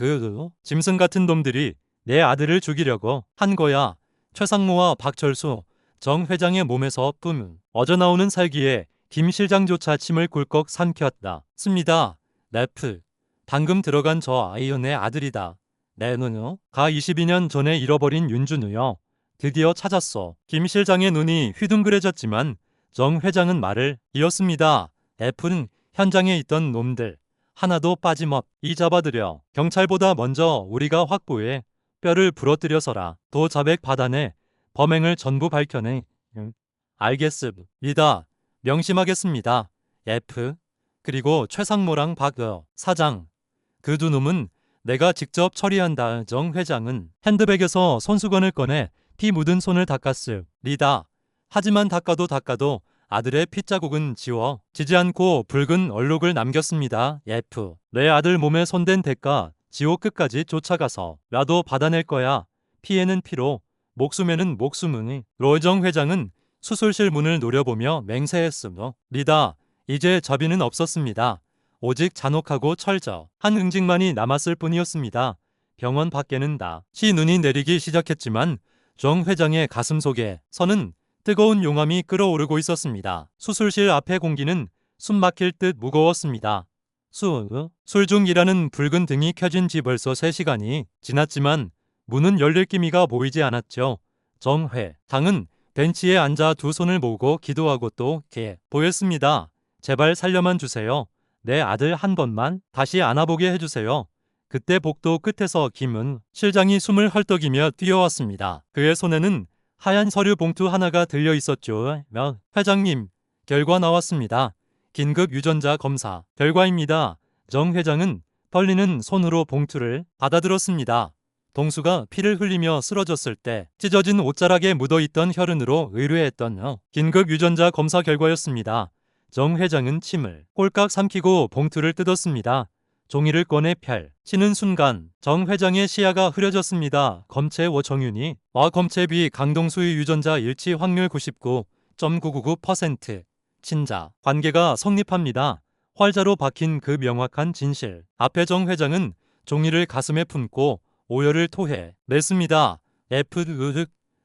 짐승 같은 놈들이 내 아들을 죽이려고 한 거야. 최상무와 박철수, 정 회장의 몸에서 어져나오는 살기에 김 실장조차 침을 꿀꺽 삼켰다. 습니다. F. 방금 들어간 저 아이는 내 아들이다. 가 22년 전에 잃어버린 윤준우요. 드디어 찾았어. 김 실장의 눈이 휘둥그레졌지만 정 회장은 말을 이었습니다. F는 현장에 있던 놈들 하나도 빠짐없이 잡아들여 경찰보다 먼저 우리가 확보해 뼈를 부러뜨려서라 도 자백 받아내 범행을 전부 밝혀내. 알겠습니다. 명심하겠습니다. F. 그리고 최상모랑 박 사장. 그 두 놈은 내가 직접 처리한다. 정 회장은 핸드백에서 손수건을 꺼내 피 묻은 손을 닦았습니다. 하지만 닦아도 아들의 핏자국은 지워지지 않고 붉은 얼룩을 남겼습니다. F. 내 아들 몸에 손댄 대가 지옥 끝까지 쫓아가서 라도 받아낼 거야. 피에는 피로, 목숨에는 목숨은. 로정 회장은 수술실 문을 노려보며 맹세했습니다. 이제 자비는 없었습니다. 오직 잔혹하고 철저한 응징만이 남았을 뿐이었습니다. 병원 밖에는 다시 눈이 내리기 시작했지만 정 회장의 가슴 속에서는 뜨거운 용암이 끓어오르고 있었습니다. 수술실 앞의 공기는 숨 막힐 듯 무거웠습니다. 술 중이라는 붉은 등이 켜진 지 벌써 3시간이 지났지만 문은 열릴 기미가 보이지 않았죠. 정 회장은 벤치에 앉아 두 손을 모으고 기도하고 또 보였습니다. 제발 살려만 주세요. 내 아들 한 번만 다시 안아보게 해주세요. 그때 복도 끝에서 김은 실장이 숨을 헐떡이며 뛰어왔습니다. 그의 손에는 하얀 서류 봉투 하나가 들려 있었죠. 회장님, 결과 나왔습니다. 긴급 유전자 검사 결과입니다. 정 회장은 떨리는 손으로 봉투를 받아들었습니다. 동수가 피를 흘리며 쓰러졌을 때 찢어진 옷자락에 묻어있던 혈흔으로 의뢰했던 긴급 유전자 검사 결과였습니다. 정 회장은 침을 꼴깍 삼키고 봉투를 뜯었습니다. 종이를 꺼내 펼치는 순간 정 회장의 시야가 흐려졌습니다. 검체워 정윤이 검체비 강동수의 유전자 일치 확률 99.999%. 친자 관계가 성립합니다. 활자로 박힌 그 명확한 진실 앞에 정 회장은 종이를 가슴에 품고 오열을 토해 냈습니다.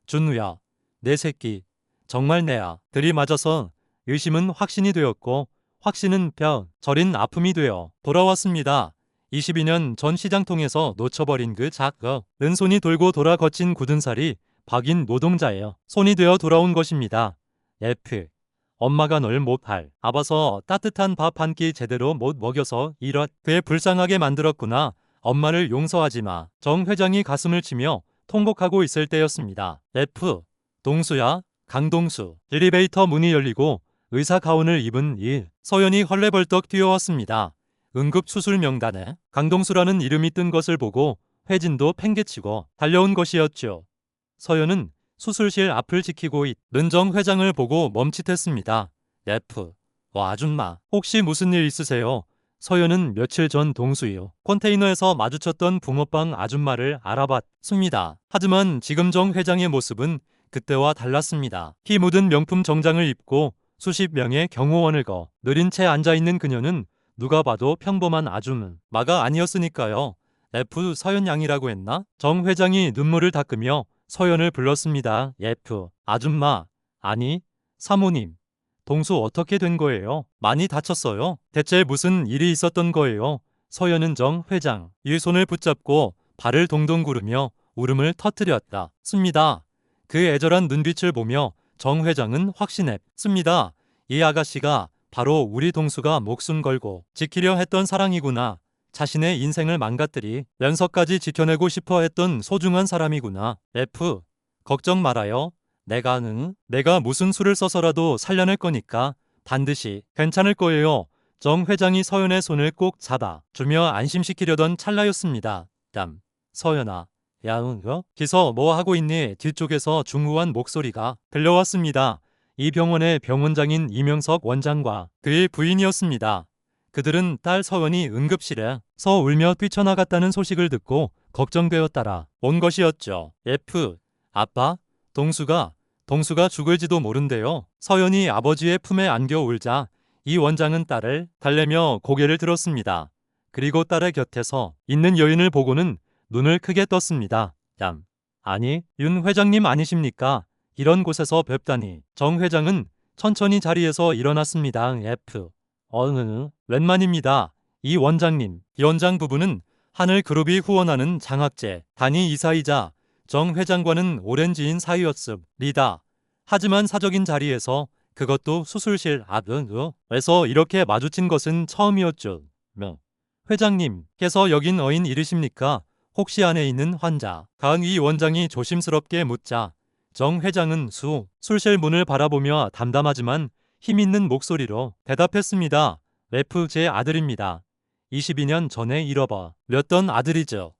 준우야, 내 새끼 정말 내야. 들이맞아서 의심은 확신이 되었고 확신은 저린 아픔이 되어 돌아왔습니다. 22년 전 시장통에서 놓쳐버린 그 작은 손이 돌고 돌아 거친 굳은 살이 박인 노동자예요. 손이 되어 돌아온 것입니다. 엄마가 널 못 알아봐서 따뜻한 밥 한 끼 제대로 못 먹여서 이렇게 불쌍하게 만들었구나. 엄마를 용서하지 마. 정 회장이 가슴을 치며 통곡하고 있을 때였습니다. 동수야, 강동수. 엘리베이터 문이 열리고 의사 가운을 입은 서연이 헐레벌떡 뛰어왔습니다. 응급수술 명단에 강동수라는 이름이 뜬 것을 보고 회진도 팽개치고 달려온 것이었죠. 서연은 수술실 앞을 지키고 있는 정 회장을 보고 멈칫했습니다. 아줌마, 혹시 무슨 일 있으세요? 서연은 며칠 전 동수요 컨테이너에서 마주쳤던 붕어빵 아줌마를 알아봤습니다. 하지만 지금 정 회장의 모습은 그때와 달랐습니다. 피 묻은 명품 정장을 입고 수십 명의 경호원을 느린 채 앉아있는 그녀는 누가 봐도 평범한 아줌마가 아니었으니까요. 서연 양이라고 했나? 정 회장이 눈물을 닦으며 서연을 불렀습니다. 아줌마, 아니, 사모님. 동수 어떻게 된 거예요? 많이 다쳤어요? 대체 무슨 일이 있었던 거예요? 서연은 정 회장 이 손을 붙잡고 발을 동동 구르며 울음을 터뜨렸습니다. 그 애절한 눈빛을 보며 정 회장은 확신했습니다. 이 아가씨가 바로 우리 동수가 목숨 걸고 지키려 했던 사랑이구나. 자신의 인생을 망가뜨리면서까지 지켜내고 싶어 했던 소중한 사람이구나. 걱정 말아요. 내가 무슨 수를 써서라도 살려낼 거니까 반드시 괜찮을 거예요. 정 회장이 서연의 손을 꼭 잡아주며 안심시키려던 찰나였습니다. 서연아, 기서 뭐 하고 있니? 뒤쪽에서 중후한 목소리가 들려왔습니다. 이 병원의 병원장인 이명석 원장과 그의 부인이었습니다. 그들은 딸 서연이 응급실에서 울며 뛰쳐나갔다는 소식을 듣고 걱정되어 따라 온 것이었죠. 아빠, 동수가 죽을지도 모른대요. 서연이 아버지의 품에 안겨 울자 이 원장은 딸을 달래며 고개를 들었습니다. 그리고 딸의 곁에서 있는 여인을 보고는 눈을 크게 떴습니다. 아니, 윤 회장님 아니십니까? 이런 곳에서 뵙다니. 정 회장은 천천히 자리에서 일어났습니다. 웬만입니다. 이 원장님, 원장 부부는 하늘그룹이 후원하는 장학재 단위 이사이자 정 회장과는 오랜 지인 사이였습니다. 하지만 사적인 자리에서, 그것도 수술실 앞에서 이렇게 마주친 것은 처음이었죠. 회장님께서 여긴 어인 이르십니까? 혹시 안에 있는 환자? 강 이 원장이 조심스럽게 묻자 정 회장은 술실 문을 바라보며 담담하지만 힘있는 목소리로 대답했습니다. 제 아들입니다. 22년 전에 잃어버렸던 아들이죠.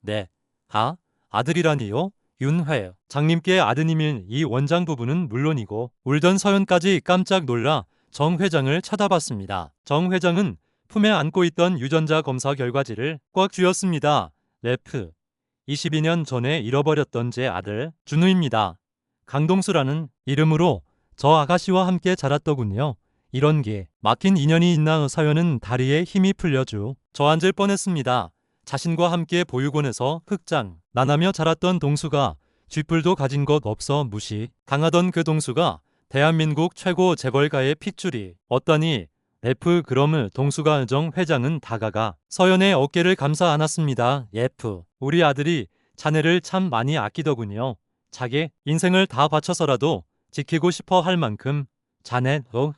네. 아들이라니요? 윤회 장님께 아드님인 이 원장 부부는 물론이고 울던 서연까지 깜짝 놀라 정 회장을 쳐다봤습니다. 정 회장은 품에 안고 있던 유전자 검사 결과지를 꽉 쥐었습니다. 22년 전에 잃어버렸던 제 아들 준우입니다. 강동수라는 이름으로 저 아가씨와 함께 자랐더군요. 이런 게 막힌 인연이 있나. 서연은 다리에 힘이 풀려주 저앉을 뻔했습니다. 자신과 함께 보육원에서 흑장 나나며 자랐던 동수가 쥐뿔도 가진 것 없어 무시 당하던 그 동수가 대한민국 최고 재벌가의 핏줄이 어떠니. 그럼 동수가 정 회장은 다가가 서연의 어깨를 감싸 안았습니다. 우리 아들이 자네를 참 많이 아끼더군요. 자기 인생을 다 바쳐서라도 지키고 싶어 할 만큼 자네가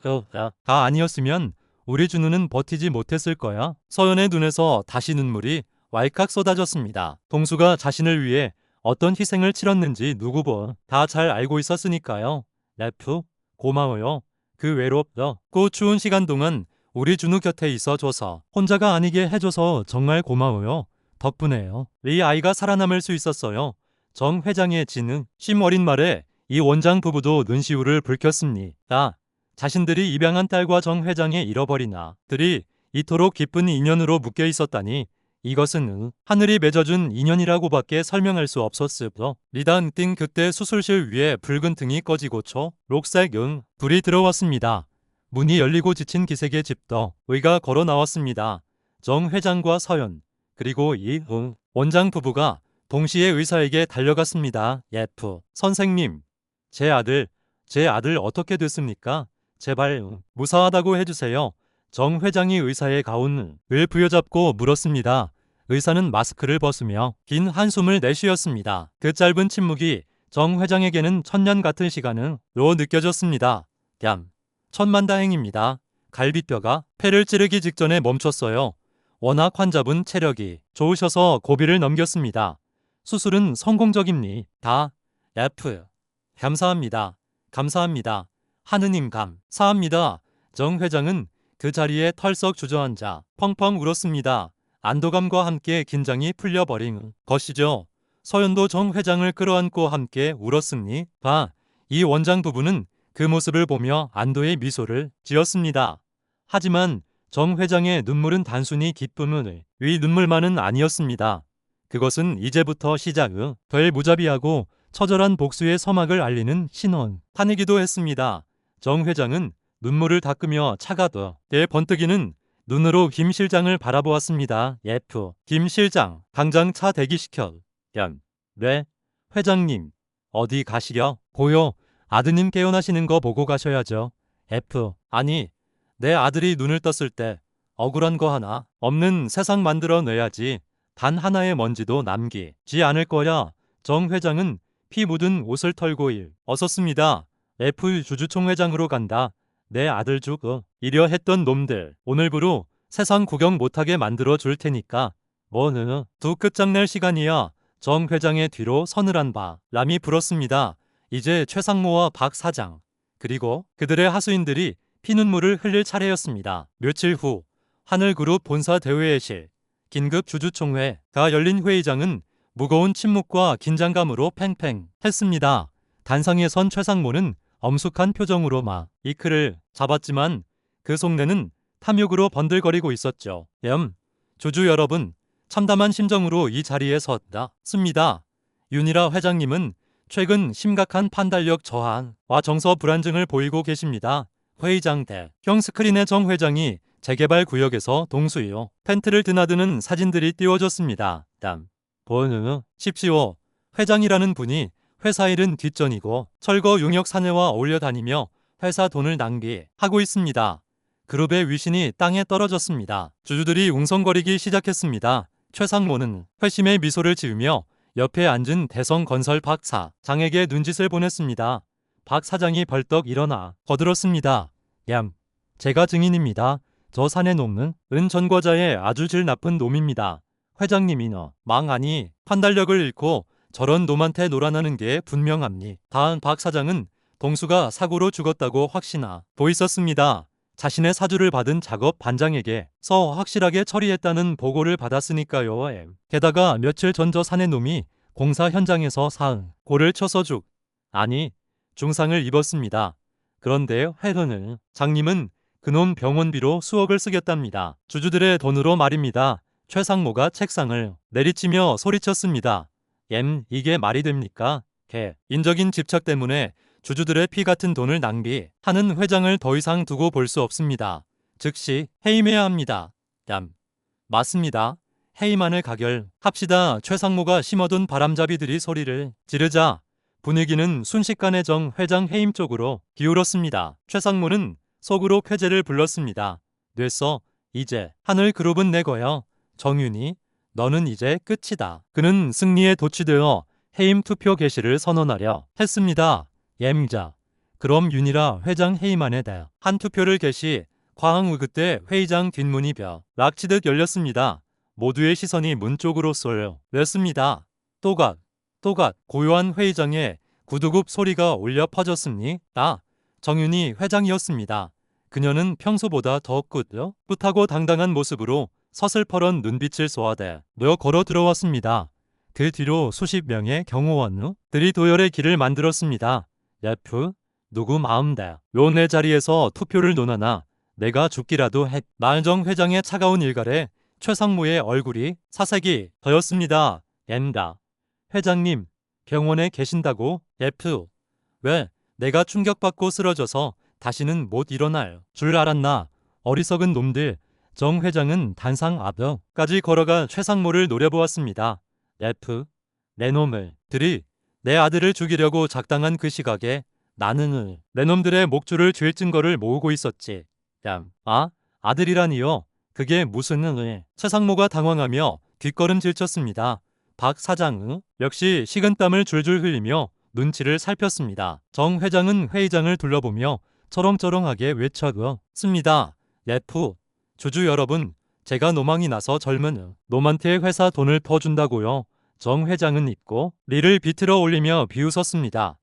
아니었으면 우리 준우는 버티지 못했을 거야. 서연의 눈에서 다시 눈물이 왈칵 쏟아졌습니다. 동수가 자신을 위해 어떤 희생을 치렀는지 누구 다 잘 알고 있었으니까요. 래프, 고마워요. 그 외롭고 추운 시간 동안 우리 준우 곁에 있어줘서 혼자가 아니게 해줘서 정말 고마워요. 덕분에요. 이 아이가 살아남을 수 있었어요. 정 회장의 진흥, 심 어린 말에 이 원장 부부도 눈시울을 붉혔습니다. 자신들이 입양한 딸과 정 회장의 잃어버린 아들이 이토록 깊은 인연으로 묶여 있었다니 이것은 하늘이 맺어준 인연이라고밖에 설명할 수 없었으므로 리단 띵 그때 수술실 위에 붉은 등이 꺼지고 초록색 불이 들어왔습니다. 문이 열리고 지친 기색의 집더 의가 걸어 나왔습니다. 정 회장과 서연 그리고 이 원장 부부가 동시에 의사에게 달려갔습니다. 예프 선생님, 제 아들 어떻게 됐습니까? 제발 무사하다고 해주세요. 정 회장이 의사의 가운을 부여잡고 물었습니다. 의사는 마스크를 벗으며 긴 한숨을 내쉬었습니다. 그 짧은 침묵이 정 회장에게는 천년 같은 시간으로 느껴졌습니다. 천만다행입니다. 갈비뼈가 폐를 찌르기 직전에 멈췄어요. 워낙 환자분 체력이 좋으셔서 고비를 넘겼습니다. 수술은 성공적입니다. F. 감사합니다. 감사합니다. 하느님 감사합니다. 정 회장은 그 자리에 털썩 주저앉아 펑펑 울었습니다. 안도감과 함께 긴장이 풀려버린 것이죠. 서연도 정 회장을 끌어안고 함께 울었습니다. 이 원장 부부는 그 모습을 보며 안도의 미소를 지었습니다. 하지만 정 회장의 눈물은 단순히 기쁨의 눈물만은 아니었습니다. 그것은 이제부터 시작될 무자비하고 처절한 복수의 서막을 알리는 신호탄이기도 했습니다. 정 회장은 눈물을 닦으며 차가워 번뜩이는 눈으로 김 실장을 바라보았습니다. F. 김 실장, 당장 차 대기시켜. 네, 회장님, 어디 가시려? 고요, 아드님 깨어나시는 거 보고 가셔야죠. F. 아니, 내 아들이 눈을 떴을 때 억울한 거 하나 없는 세상 만들어내야지. 단 하나의 먼지도 남기지 않을 거야. 정 회장은 피 묻은 옷을 털고 일어섰습니다. F 주주총회장으로 간다. 내 아들 이려 했던 놈들 오늘부로 세상 구경 못하게 만들어 줄 테니까 뭐는 두 끝장낼 시간이야. 정 회장의 뒤로 서늘한 바람이 불었습니다. 이제 최상모와 박 사장 그리고 그들의 하수인들이 피눈물을 흘릴 차례였습니다. 며칠 후 하늘그룹 본사 대회의실 긴급 주주총회가 열린 회의장은 무거운 침묵과 긴장감으로 팽팽했습니다. 단상에 선 최상모는 엄숙한 표정으로 마이크를 잡았지만 그 속내는 탐욕으로 번들거리고 있었죠. 주주 여러분, 참담한 심정으로 이 자리에 섰습니다. 윤희라 회장님은 최근 심각한 판단력 저하와 정서 불안증을 보이고 계십니다. 회의장 대형 스크린에 정 회장이 재개발 구역에서 동수요 텐트를 드나드는 사진들이 띄워졌습니다. 보십시오. 회장이라는 분이 회사 일은 뒷전이고 철거 용역 사내와 어울려 다니며 회사 돈을 낭비하고 있습니다. 그룹의 위신이 땅에 떨어졌습니다. 주주들이 웅성거리기 시작했습니다. 최상모는 회심의 미소를 지으며 옆에 앉은 대성건설 박 사장에게 눈짓을 보냈습니다. 박 사장이 벌떡 일어나 거들었습니다. 제가 증인입니다. 저 사내 놈은 전과자의 아주 질 나쁜 놈입니다. 회장님이 망하니 판단력을 잃고 저런 놈한테 놀아나는 게 분명합니다. 다음 박 사장은 동수가 사고로 죽었다고 확신하고 있었습니다. 자신의 사주를 받은 작업 반장에게서 확실하게 처리했다는 보고를 받았으니까요. 게다가 며칠 전 저 사내놈이 공사 현장에서 사고를 쳐서 중상을 입었습니다. 그런데 회원을 장님은 그놈 병원비로 수억을 쓰겠답니다. 주주들의 돈으로 말입니다. 최상모가 책상을 내리치며 소리쳤습니다. 이게 말이 됩니까? 인적인 집착 때문에 주주들의 피 같은 돈을 낭비하는 회장을 더 이상 두고 볼 수 없습니다. 즉시 해임해야 합니다. 맞습니다. 해임안을 가결합시다. 최상모가 심어둔 바람잡이들이 소리를 지르자 분위기는 순식간에 정 회장 해임 쪽으로 기울었습니다. 최상모는 속으로 쾌재를 불렀습니다. 됐어. 이제 하늘그룹은 내 거야. 정윤이, 너는 이제 끝이다. 그는 승리에 도취되어 해임 투표 개시를 선언하려 했습니다. 엠자. 그럼 윤희라 회장 해임안에 대해 한 투표를 개시. 광우 그때 회의장 뒷문이 락치듯 열렸습니다. 모두의 시선이 문 쪽으로 쏠렸습니다. 또각 고요한 회의장에 구두굽 소리가 울려 퍼졌습니다. 정윤희 회장이었습니다. 그녀는 평소보다 더 꿋하고 당당한 모습으로 서슬퍼런 눈빛을 쏘아대 걸어 들어왔습니다. 그 뒤로 수십 명의 경호원들이 도열의 길을 만들었습니다. 누구 마음대 내 자리에서 투표를 논하나 내가 죽기라도 해. 나은정 회장의 차가운 일갈에 최상무의 얼굴이 사색이 더였습니다. 엔다. 회장님, 병원에 계신다고? 왜? 내가 충격받고 쓰러져서 다시는 못 일어날 줄 알았나? 어리석은 놈들. 정 회장은 단상 앞까지 걸어가 최상무를 노려보았습니다. 내 놈을 내 아들을 죽이려고 작당한 그 시각에 나는 내 놈들의 목줄을 쥘 증거를 모으고 있었지. 아들이라니요? 그게 무슨 최상무가 당황하며 뒷걸음질 쳤습니다. 박 사장 역시 식은땀을 줄줄 흘리며 눈치를 살폈습니다. 정 회장은 회의장을 둘러보며 처렁처렁하게 외쳤습니다. 주주 여러분, 제가 노망이 나서 젊은 놈한테 회사 돈을 퍼준다고요. 정 회장은 입고 리를 비틀어 올리며 비웃었습니다.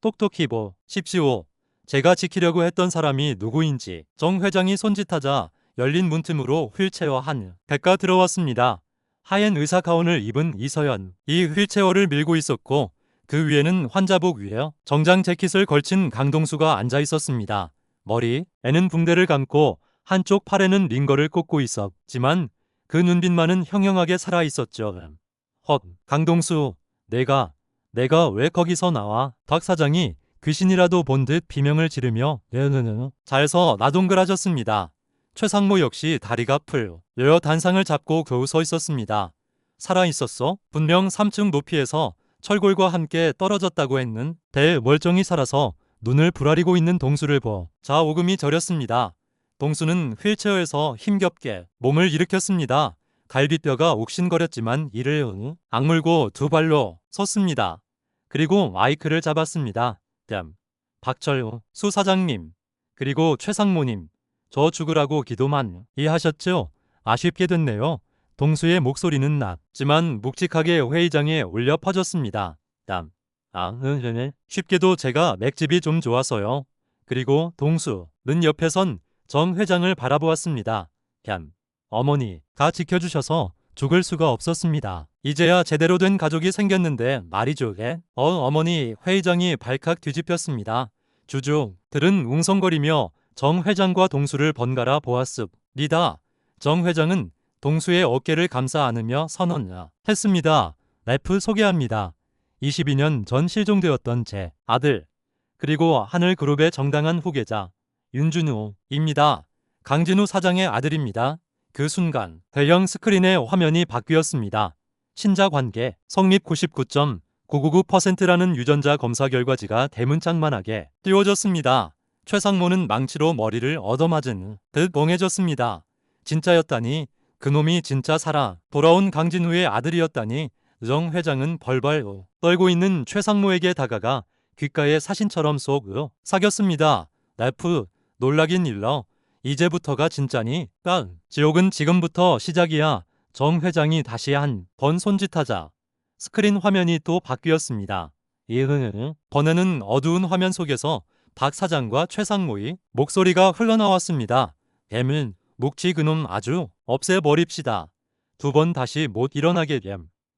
똑똑히 보십시오. 제가 지키려고 했던 사람이 누구인지. 정 회장이 손짓하자 열린 문틈으로 휠체어 한 대가 들어왔습니다. 하얀 의사 가운을 입은 이서연. 이 휠체어를 밀고 있었고 그 위에는 환자복 위에 정장 재킷을 걸친 강동수가 앉아 있었습니다. 머리에는 붕대를 감고 한쪽 팔에는 링거를 꽂고 있었지만 그 눈빛만은 형형하게 살아 있었죠. 강동수, 내가 왜 거기서 나와? 박 사장이 귀신이라도 본 듯 비명을 지르며 잘서 나동그라졌습니다. 최상무 역시 다리가 풀려 단상을 잡고 겨우 서 있었습니다. 살아있었어? 분명 3층 높이에서 철골과 함께 떨어졌다고 했는데 멀쩡히 살아서 눈을 부라리고 있는 동수를 보자 오금이 저렸습니다. 동수는 휠체어에서 힘겹게 몸을 일으켰습니다. 갈비뼈가 욱신거렸지만 이를 악물고 두 발로 섰습니다. 그리고 마이크를 잡았습니다. 박철우 수사장님, 그리고 최상무님, 저 죽으라고 기도만 하셨죠? 아쉽게 됐네요. 동수의 목소리는 낮지만 묵직하게 회의장에 울려 퍼졌습니다. 쉽게도 제가 맥집이 좀 좋아서요. 그리고 동수는 옆에 선 정 회장을 바라보았습니다. 어머니가 지켜주셔서 죽을 수가 없었습니다. 이제야 제대로 된 가족이 생겼는데 말이죠. 어머니. 회의장이 발칵 뒤집혔습니다. 주주들은 웅성거리며 정 회장과 동수를 번갈아 보았습니다. 정 회장은 동수의 어깨를 감싸 안으며 선언했습니다. 소개합니다. 22년 전 실종되었던 제 아들, 그리고 하늘그룹의 정당한 후계자 윤준우입니다. 강진우 사장의 아들입니다. 그 순간 대형 스크린의 화면이 바뀌었습니다. 신자관계 성립 99.999%라는 유전자 검사 결과지가 대문짝만하게 띄워졌습니다. 최상무는 망치로 머리를 얻어맞은 듯 멍해졌습니다. 진짜였다니, 그놈이 진짜 살아 돌아온 강진우의 아들이었다니. 정 회장은 벌벌 떨고 있는 최상무에게 다가가 귓가에 사신처럼 쏙 사겼습니다. 놀라긴 일러. 이제부터가 진짜니? 지옥은 지금부터 시작이야. 정 회장이 다시 한 번 손짓하자 스크린 화면이 또 바뀌었습니다. 번에는 어두운 화면 속에서 박 사장과 최상무의 목소리가 흘러나왔습니다. 묵치 그놈 아주 없애버립시다. 두 번 다시 못 일어나게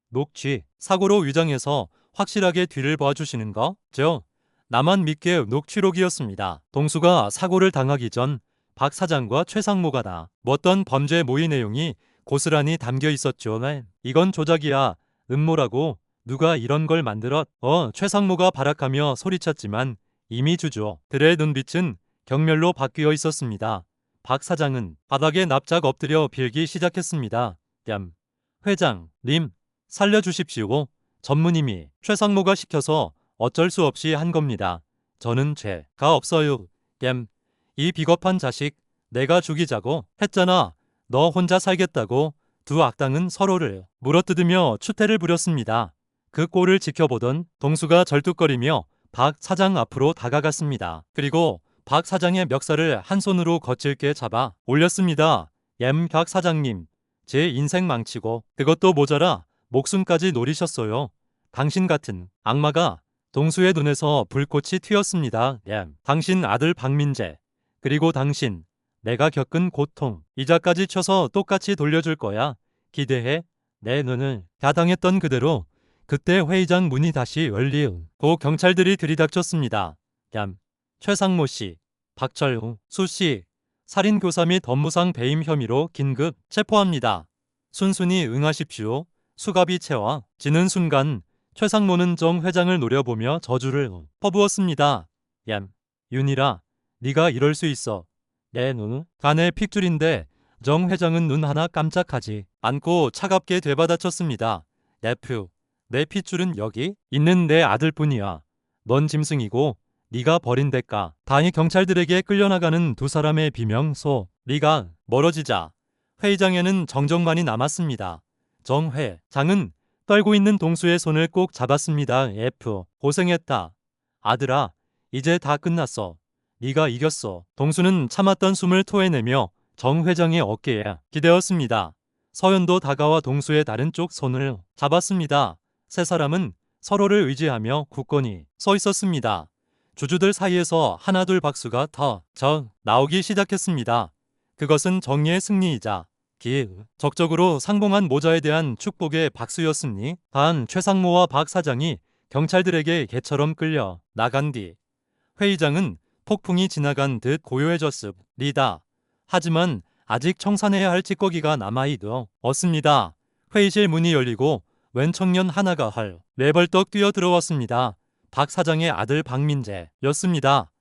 녹취 사고로 위장해서 확실하게 뒤를 봐주시는 거죠? 나만 믿게 녹취록이었습니다. 동수가 사고를 당하기 전 박 사장과 최상무가 다 어떤 범죄 모의 내용이 고스란히 담겨 있었죠. 이건 조작이야. 음모라고. 누가 이런 걸 만들었? 최상무가 발악하며 소리쳤지만 이미 주주들의 눈빛은 경멸로 바뀌어 있었습니다. 박 사장은 바닥에 납작 엎드려 빌기 시작했습니다. 회장님, 살려주십시오. 전무님이 최상무가 시켜서 어쩔 수 없이 한 겁니다. 저는 죄가 없어요. 이 비겁한 자식, 내가 죽이자고 했잖아. 너 혼자 살겠다고. 두 악당은 서로를 물어뜯으며 추태를 부렸습니다. 그 꼴을 지켜보던 동수가 절뚝거리며 박 사장 앞으로 다가갔습니다. 그리고 박 사장의 멱살을 한 손으로 거칠게 잡아 올렸습니다. 박 사장님, 제 인생 망치고 그것도 모자라 목숨까지 노리셨어요. 당신 같은 악마가. 동수의 눈에서 불꽃이 튀었습니다. 당신 아들 박민재, 그리고 당신, 내가 겪은 고통, 이자까지 쳐서 똑같이 돌려줄 거야. 기대해. 내 눈을 다 당했던 그대로. 그때 회의장 문이 다시 열리고 경찰들이 들이닥쳤습니다. 최상모 씨, 박철우, 수 씨, 살인교사 및 업무상 배임 혐의로 긴급 체포합니다. 순순히 응하십시오. 수갑이 채워지는 순간 최상모는 정 회장을 노려보며 저주를 퍼부었습니다. 윤희라, 네가 이럴 수 있어. 내 눈 간에 픽줄인데. 정 회장은 눈 하나 깜짝하지 않고 차갑게 되받아쳤습니다. 내 핏줄은 여기 있는 내 아들뿐이야. 넌 짐승이고 네가 버린 대가. 다행히 경찰들에게 끌려나가는 두 사람의 비명소리가 멀어지자 회의장에는 정적만이 남았습니다. 정 회장은 떨고 있는 동수의 손을 꼭 잡았습니다. 고생했다. 아들아, 이제 다 끝났어. 네가 이겼어. 동수는 참았던 숨을 토해내며 정 회장의 어깨에 기대었습니다. 서연도 다가와 동수의 다른 쪽 손을 잡았습니다. 세 사람은 서로를 의지하며 굳건히 서 있었습니다. 주주들 사이에서 하나둘 박수가 나오기 시작했습니다. 그것은 정의의 승리이자 적적으로 상봉한 모자에 대한 축복의 박수였으니 단 최상모와 박 사장이 경찰들에게 개처럼 끌려 나간 뒤 회의장은 폭풍이 지나간 듯 고요해졌습니다. 하지만 아직 청산해야 할 찌꺼기가 남아있었습니다. 회의실 문이 열리고 웬 청년 하나가 레벌떡 뛰어 들어왔습니다. 박 사장의 아들 박민재였습니다.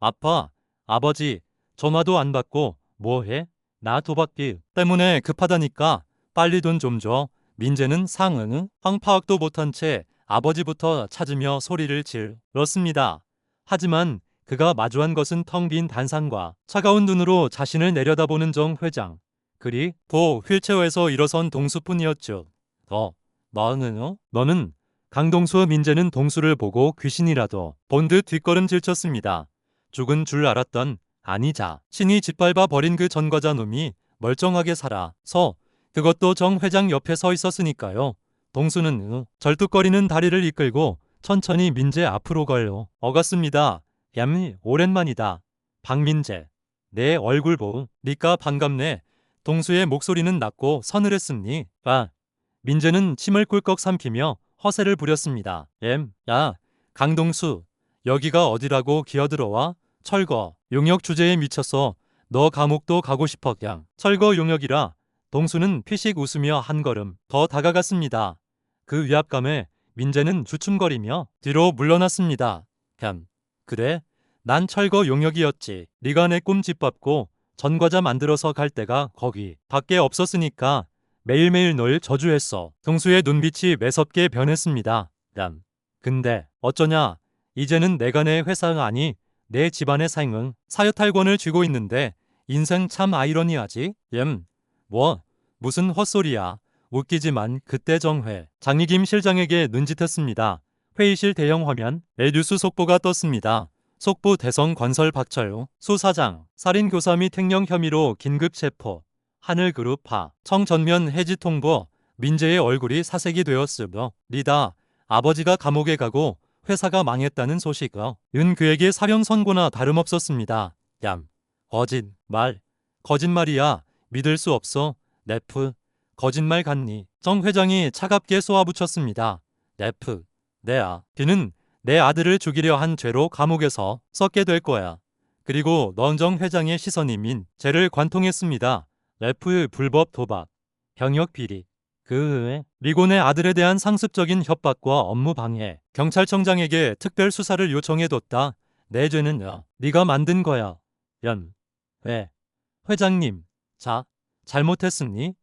아빠, 아버지, 전화도 안 받고 뭐해? 나 도박비 때문에 급하다니까 빨리 돈 좀 줘. 민재는 황파악도 못한 채 아버지부터 찾으며 소리를 질렀습니다. 하지만 그가 마주한 것은 텅 빈 단상과 차가운 눈으로 자신을 내려다보는 정 회장, 그리고 휠체어에서 일어선 동수뿐이었죠. 너는 강동수와 민재는 동수를 보고 귀신이라도 본 듯 뒷걸음질 쳤습니다. 죽은 줄 알았던, 아니자 신이 짓밟아 버린 그 전과자 놈이 멀쩡하게 살아서, 그것도 정 회장 옆에 서 있었으니까요. 동수는 절뚝거리는 다리를 이끌고 천천히 민재 앞으로 걸어갔습니다. 오랜만이다. 박민재, 내 얼굴 보니까 반갑네. 동수의 목소리는 낮고 서늘했으니 민재는 침을 꿀꺽 삼키며 허세를 부렸습니다. 야, 강동수, 여기가 어디라고 기어들어와? 철거 용역 주제에 미쳐서 너 감옥도 가고 싶어. 철거 용역이라. 동수는 피식 웃으며 한 걸음 더 다가갔습니다. 그 위압감에 민재는 주춤거리며 뒤로 물러났습니다. 그래? 난 철거 용역이었지. 네가 내 꿈 짓밟고 전과자 만들어서 갈 데가 거기 밖에 없었으니까 매일매일 널 저주했어. 동수의 눈빛이 매섭게 변했습니다. 근데 어쩌냐? 이제는 내가 내 회사가 아니 내 집안의 상응 사유탈권을 쥐고 있는데 인생 참 아이러니하지? 무슨 헛소리야. 웃기지만 그때 장이 김 실장에게 눈짓했습니다. 회의실 대형 화면에 뉴스 속보가 떴습니다. 속보 대성 관설 박철우 수사장 살인교사 및 횡령 혐의로 긴급 체포. 하늘그룹파 청전면 해지 통보. 민재의 얼굴이 사색이 되었습니다. 아버지가 감옥에 가고 회사가 망했다는 소식은 그에게 사형 선고나 다름없었습니다. 거짓말이야. 믿을 수 없어. 거짓말 같니? 정 회장이 차갑게 쏘아붙였습니다. 그는 내 아들을 죽이려 한 죄로 감옥에서 썩게 될 거야. 그리고 넌 정 회장의 시선이 민재를 관통했습니다. 불법 도박, 병역 비리, 그리고 내 아들에 대한 상습적인 협박과 업무 방해. 경찰청장에게 특별 수사를 요청해뒀다. 내 죄는 네가 만든 거야. 회장님, 잘못했습니?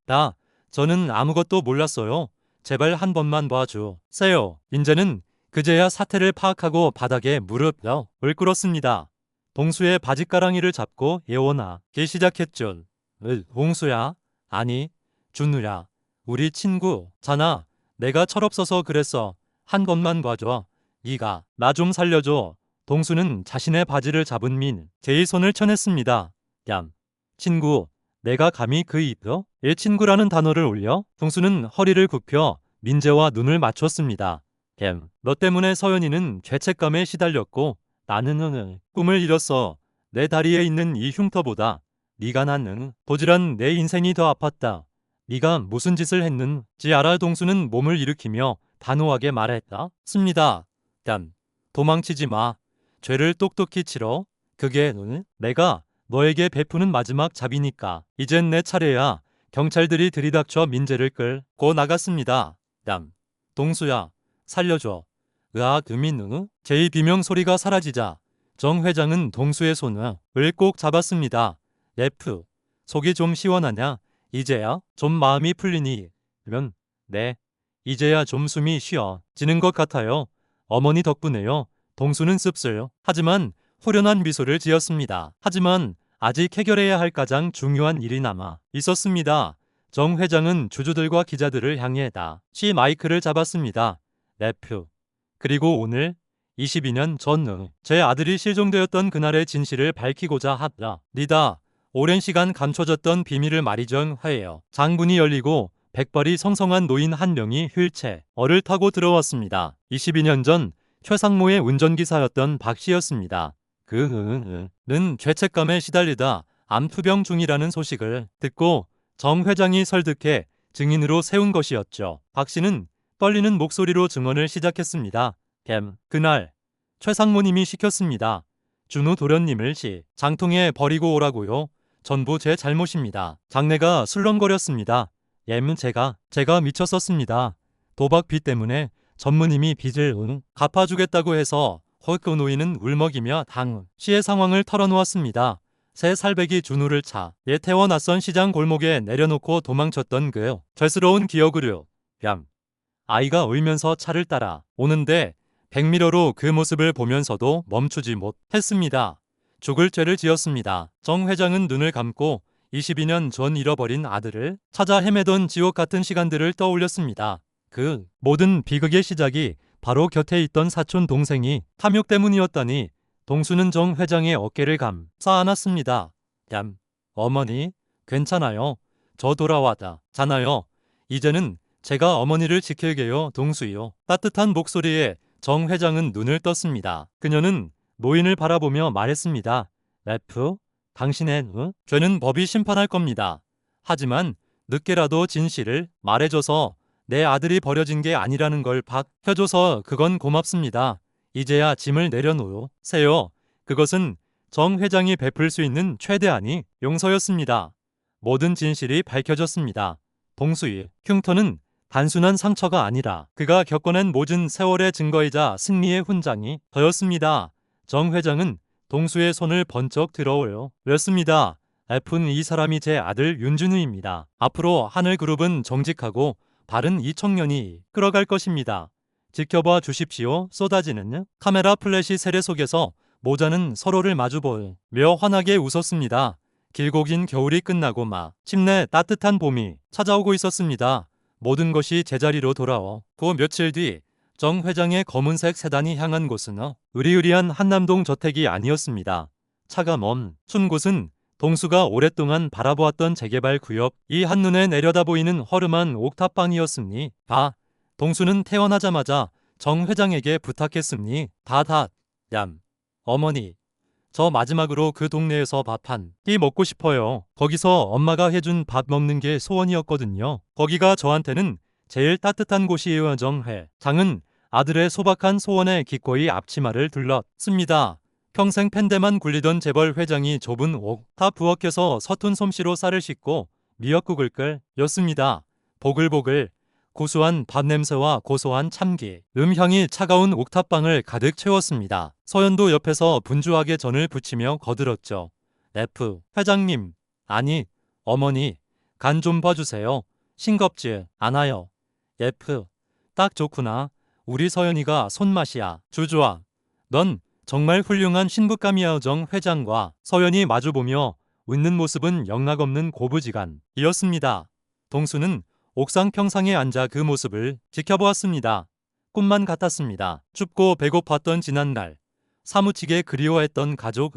저는 아무것도 몰랐어요. 제발 한 번만 봐주세요. 민재는 그제야 사태를 파악하고 바닥에 무릎을 꿇었습니다. 동수의 바짓가랑이를 잡고 예원하기 시작했죠. 동수야? 아니, 준우야. 우리 친구잖아. 내가 철없어서 그랬어. 한 번만 봐줘. 네가 나 좀 살려줘. 동수는 자신의 바지를 잡은 제의 손을 쳐냈습니다. 얌. 친구. 내가 감히 그 입에 친구라는 단어를 올려? 동수는 허리를 굽혀 민재와 눈을 맞췄습니다. 너 때문에 서연이는 죄책감에 시달렸고 나는 꿈을 잃었어. 내 다리에 있는 이 흉터보다 네가 낳는 도질한 내 인생이 더 아팠다. 네가 무슨 짓을 했는지 알아? 동수는 몸을 일으키며 단호하게 말했다. 습니다. 도망치지 마. 죄를 똑똑히 치러. 그게 내가 너에게 베푸는 마지막 잡이니까. 이젠 내 차례야. 경찰들이 들이닥쳐 민재를 끌고 나갔습니다. 동수야, 살려줘. 으악 제의 비명 소리가 사라지자 정 회장은 동수의 손을 꼭 잡았습니다. F. 속이 좀 시원하냐? 이제야 좀 마음이 풀리니? 네. 이제야 좀 숨이 쉬어지는 것 같아요. 어머니 덕분에요. 동수는 씁쓸 하지만 후련한 미소를 지었습니다. 하지만 아직 해결해야 할 가장 중요한 일이 남아 있었습니다. 정 회장은 주주들과 기자들을 향해 다시 마이크를 잡았습니다. F. 그리고 오늘 22년 전 제 아들이 실종되었던 그날의 진실을 밝히고자 합니다. 오랜 시간 감춰졌던 비밀을 말이죠. 회예요. 장문이 열리고 백발이 성성한 노인 한 명이 휠체어를 타고 들어왔습니다. 22년 전 최상모의 운전기사였던 박 씨였습니다. 그는 죄책감에 시달리다 암투병 중이라는 소식을 듣고 정 회장이 설득해 증인으로 세운 것이었죠. 박 씨는 떨리는 목소리로 증언을 시작했습니다. 그날 최상모님이 시켰습니다. 준우 도련님을 장통에 버리고 오라고요. 전부 제 잘못입니다. 장내가 술렁거렸습니다. 제가 미쳤었습니다. 도박비 때문에 전무님이 빚을 갚아주겠다고 해서 그 노인은 울먹이며 당 시의 상황을 털어놓았습니다. 새 살배기 준우를 차에 태워 낯선 시장 골목에 내려놓고 도망쳤던 그 죄스러운 기억으로 아이가 울면서 차를 따라 오는데 백미러로 그 모습을 보면서도 멈추지 못했습니다. 죽을 죄를 지었습니다. 정 회장은 눈을 감고 22년 전 잃어버린 아들을 찾아 헤매던 지옥 같은 시간들을 떠올렸습니다. 그 모든 비극의 시작이 바로 곁에 있던 사촌 동생이 탐욕 때문이었다니. 동수는 정 회장의 어깨를 감싸 안았습니다. 어머니, 괜찮아요. 저 돌아왔잖아요. 이제는 제가 어머니를 지킬게요. 동수요. 따뜻한 목소리에 정 회장은 눈을 떴습니다. 그녀는 노인을 바라보며 말했습니다. F, 당신의 죄는 법이 심판할 겁니다. 하지만 늦게라도 진실을 말해줘서 내 아들이 버려진 게 아니라는 걸 밝혀줘서 그건 고맙습니다. 이제야 짐을 내려놓으세요. 그것은 정 회장이 베풀 수 있는 최대한의 용서였습니다. 모든 진실이 밝혀졌습니다. 동수의 흉터는 단순한 상처가 아니라 그가 겪어낸 모든 세월의 증거이자 승리의 훈장이 되었습니다. 정 회장은 동수의 손을 번쩍 들어올렸습니다. F는 이 사람이 제 아들 윤준우입니다. 앞으로 하늘그룹은 정직하고 바른 이 청년이 끌어갈 것입니다. 지켜봐 주십시오. 쏟아지는 카메라 플래시 세례 속에서 모자는 서로를 마주보며 환하게 웃었습니다. 길고 긴 겨울이 끝나고 마침내 따뜻한 봄이 찾아오고 있었습니다. 모든 것이 제자리로 돌아오고 며칠 뒤 정 회장의 검은색 세단이 향한 곳은 으리으리한 한남동 저택이 아니었습니다. 차가 멈춘 곳은 동수가 오랫동안 바라보았던 재개발 구역 이 한눈에 내려다 보이는 허름한 옥탑방이었습니다. 동수는 태어나자마자 정 회장에게 부탁했습니다. 어머니, 저 마지막으로 그 동네에서 밥 한 끼 먹고 싶어요. 거기서 엄마가 해준 밥 먹는 게 소원이었거든요. 거기가 저한테는 제일 따뜻한 곳이에요. 정 회장은 아들의 소박한 소원에 기꺼이 앞치마를 둘렀습니다. 평생 팬데만 굴리던 재벌 회장이 좁은 옥탑 부엌에서 서툰 솜씨로 쌀을 씻고 미역국을 끓였습니다. 보글보글 고소한 밥 냄새와 고소한 참기, 향이 차가운 옥탑방을 가득 채웠습니다. 서연도 옆에서 분주하게 전을 부치며 거들었죠. F, 회장님, 아니, 어머니, 간 좀 봐주세요. 싱겁지 않아요. F, 딱 좋구나. 우리 서연이가 손맛이야. 주주아, 넌 정말 훌륭한 신부감이야. 정 회장과 서연이 마주보며 웃는 모습은 영락없는 고부지간이었습니다. 동수는 옥상 평상에 앉아 그 모습을 지켜보았습니다. 꿈만 같았습니다. 춥고 배고팠던 지난날, 사무치게 그리워했던 가족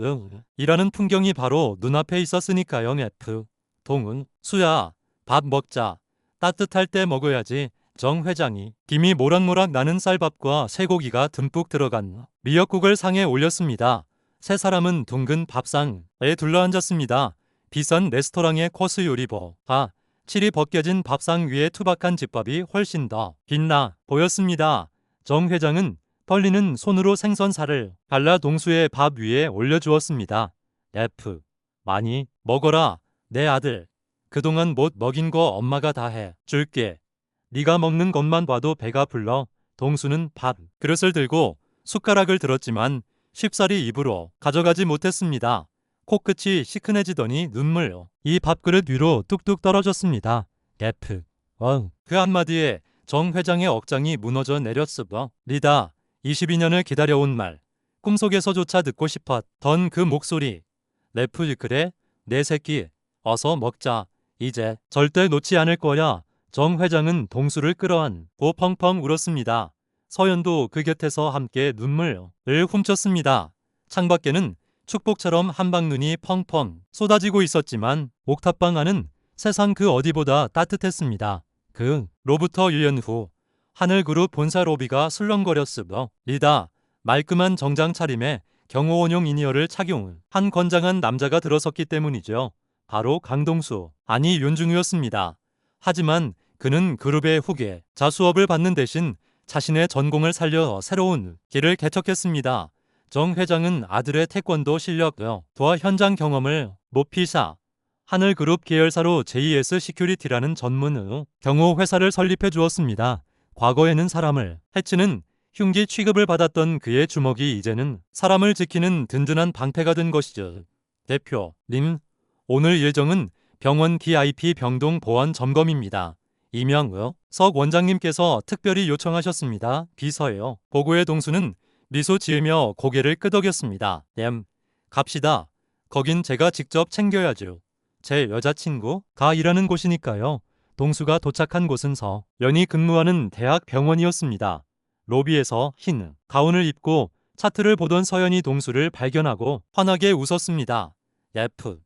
이라는 풍경이 바로 눈앞에 있었으니까요. F. 동은 수야, 밥 먹자. 따뜻할 때 먹어야지. 정 회장이 김이 모락모락 나는 쌀밥과 쇠고기가 듬뿍 들어간 미역국을 상에 올렸습니다. 세 사람은 둥근 밥상에 둘러앉았습니다. 비싼 레스토랑의 코스 요리보다 칠이 벗겨진 밥상 위에 투박한 집밥이 훨씬 더 빛나 보였습니다. 정 회장은 떨리는 손으로 생선살을 발라 동수의 밥 위에 올려주었습니다. F. 많이 먹어라, 내 아들. 그동안 못 먹인 거 엄마가 다 해 줄게. 네가 먹는 것만 봐도 배가 불러. 동수는 밥 그릇을 들고 숟가락을 들었지만 쉽사리 입으로 가져가지 못했습니다. 코끝이 시큰해지더니 이 밥그릇 위로 뚝뚝 떨어졌습니다. F. 그 한마디에 정 회장의 억장이 무너져 내렸으리다. 22년을 기다려온 말, 꿈속에서조차 듣고 싶었던 그 목소리. F. 그래, 내 새끼, 어서 먹자. 이제 절대 놓지 않을 거야. 정 회장은 동수를 끌어안고 펑펑 울었습니다. 서연도 그 곁에서 함께 눈물을 훔쳤습니다. 창밖에는 축복처럼 한방눈이 펑펑 쏟아지고 있었지만 옥탑방 안은 세상 그 어디보다 따뜻했습니다. 그로부터 1년 후 하늘그룹 본사 로비가 술렁거렸으리다. 말끔한 정장 차림에 경호원용 이니어를 착용한 건장한 남자가 들어섰기 때문이죠. 바로 강동수, 아니 윤중우였습니다. 하지만 그는 그룹의 후계 자수업을 받는 대신 자신의 전공을 살려 새로운 길을 개척했습니다. 정 회장은 아들의 태권도 실력과 현장 경험을 높이 쌓아 하늘그룹 계열사로 JS 시큐리티라는 전문 경호 회사를 설립해 주었습니다. 과거에는 사람을 해치는 흉기 취급을 받았던 그의 주먹이 이제는 사람을 지키는 든든한 방패가 된 것이죠. 대표님, 오늘 예정은 병원 DIP 병동 보안 점검입니다. 이명석 원장님께서 특별히 요청하셨습니다. 비서예요. 보고의 동수는 미소 지으며 고개를 끄덕였습니다. 갑시다. 거긴 제가 직접 챙겨야죠. 제 여자친구가 일하는 곳이니까요. 동수가 도착한 곳은 서연이 근무하는 대학 병원이었습니다. 로비에서 흰 가운을 입고 차트를 보던 서연이 동수를 발견하고 환하게 웃었습니다. F.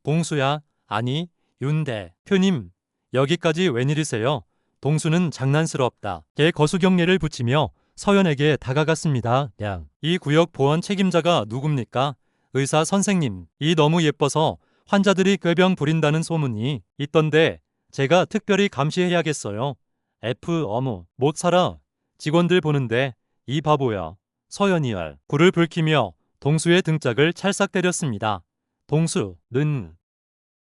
동수야. 아니, 윤 대표님. 여기까지 웬일이세요? 동수는 장난스럽다. 개 거수경례를 붙이며 서연에게 다가갔습니다. 이 구역 보안 책임자가 누굽니까? 의사 선생님이 너무 예뻐서 환자들이 꾀병 부린다는 소문이 있던데 제가 특별히 감시해야겠어요. F. 어머, 못 살아. 직원들 보는데 이 바보야. 서연이 불을 불키며 동수의 등짝을 찰싹 때렸습니다. 동수는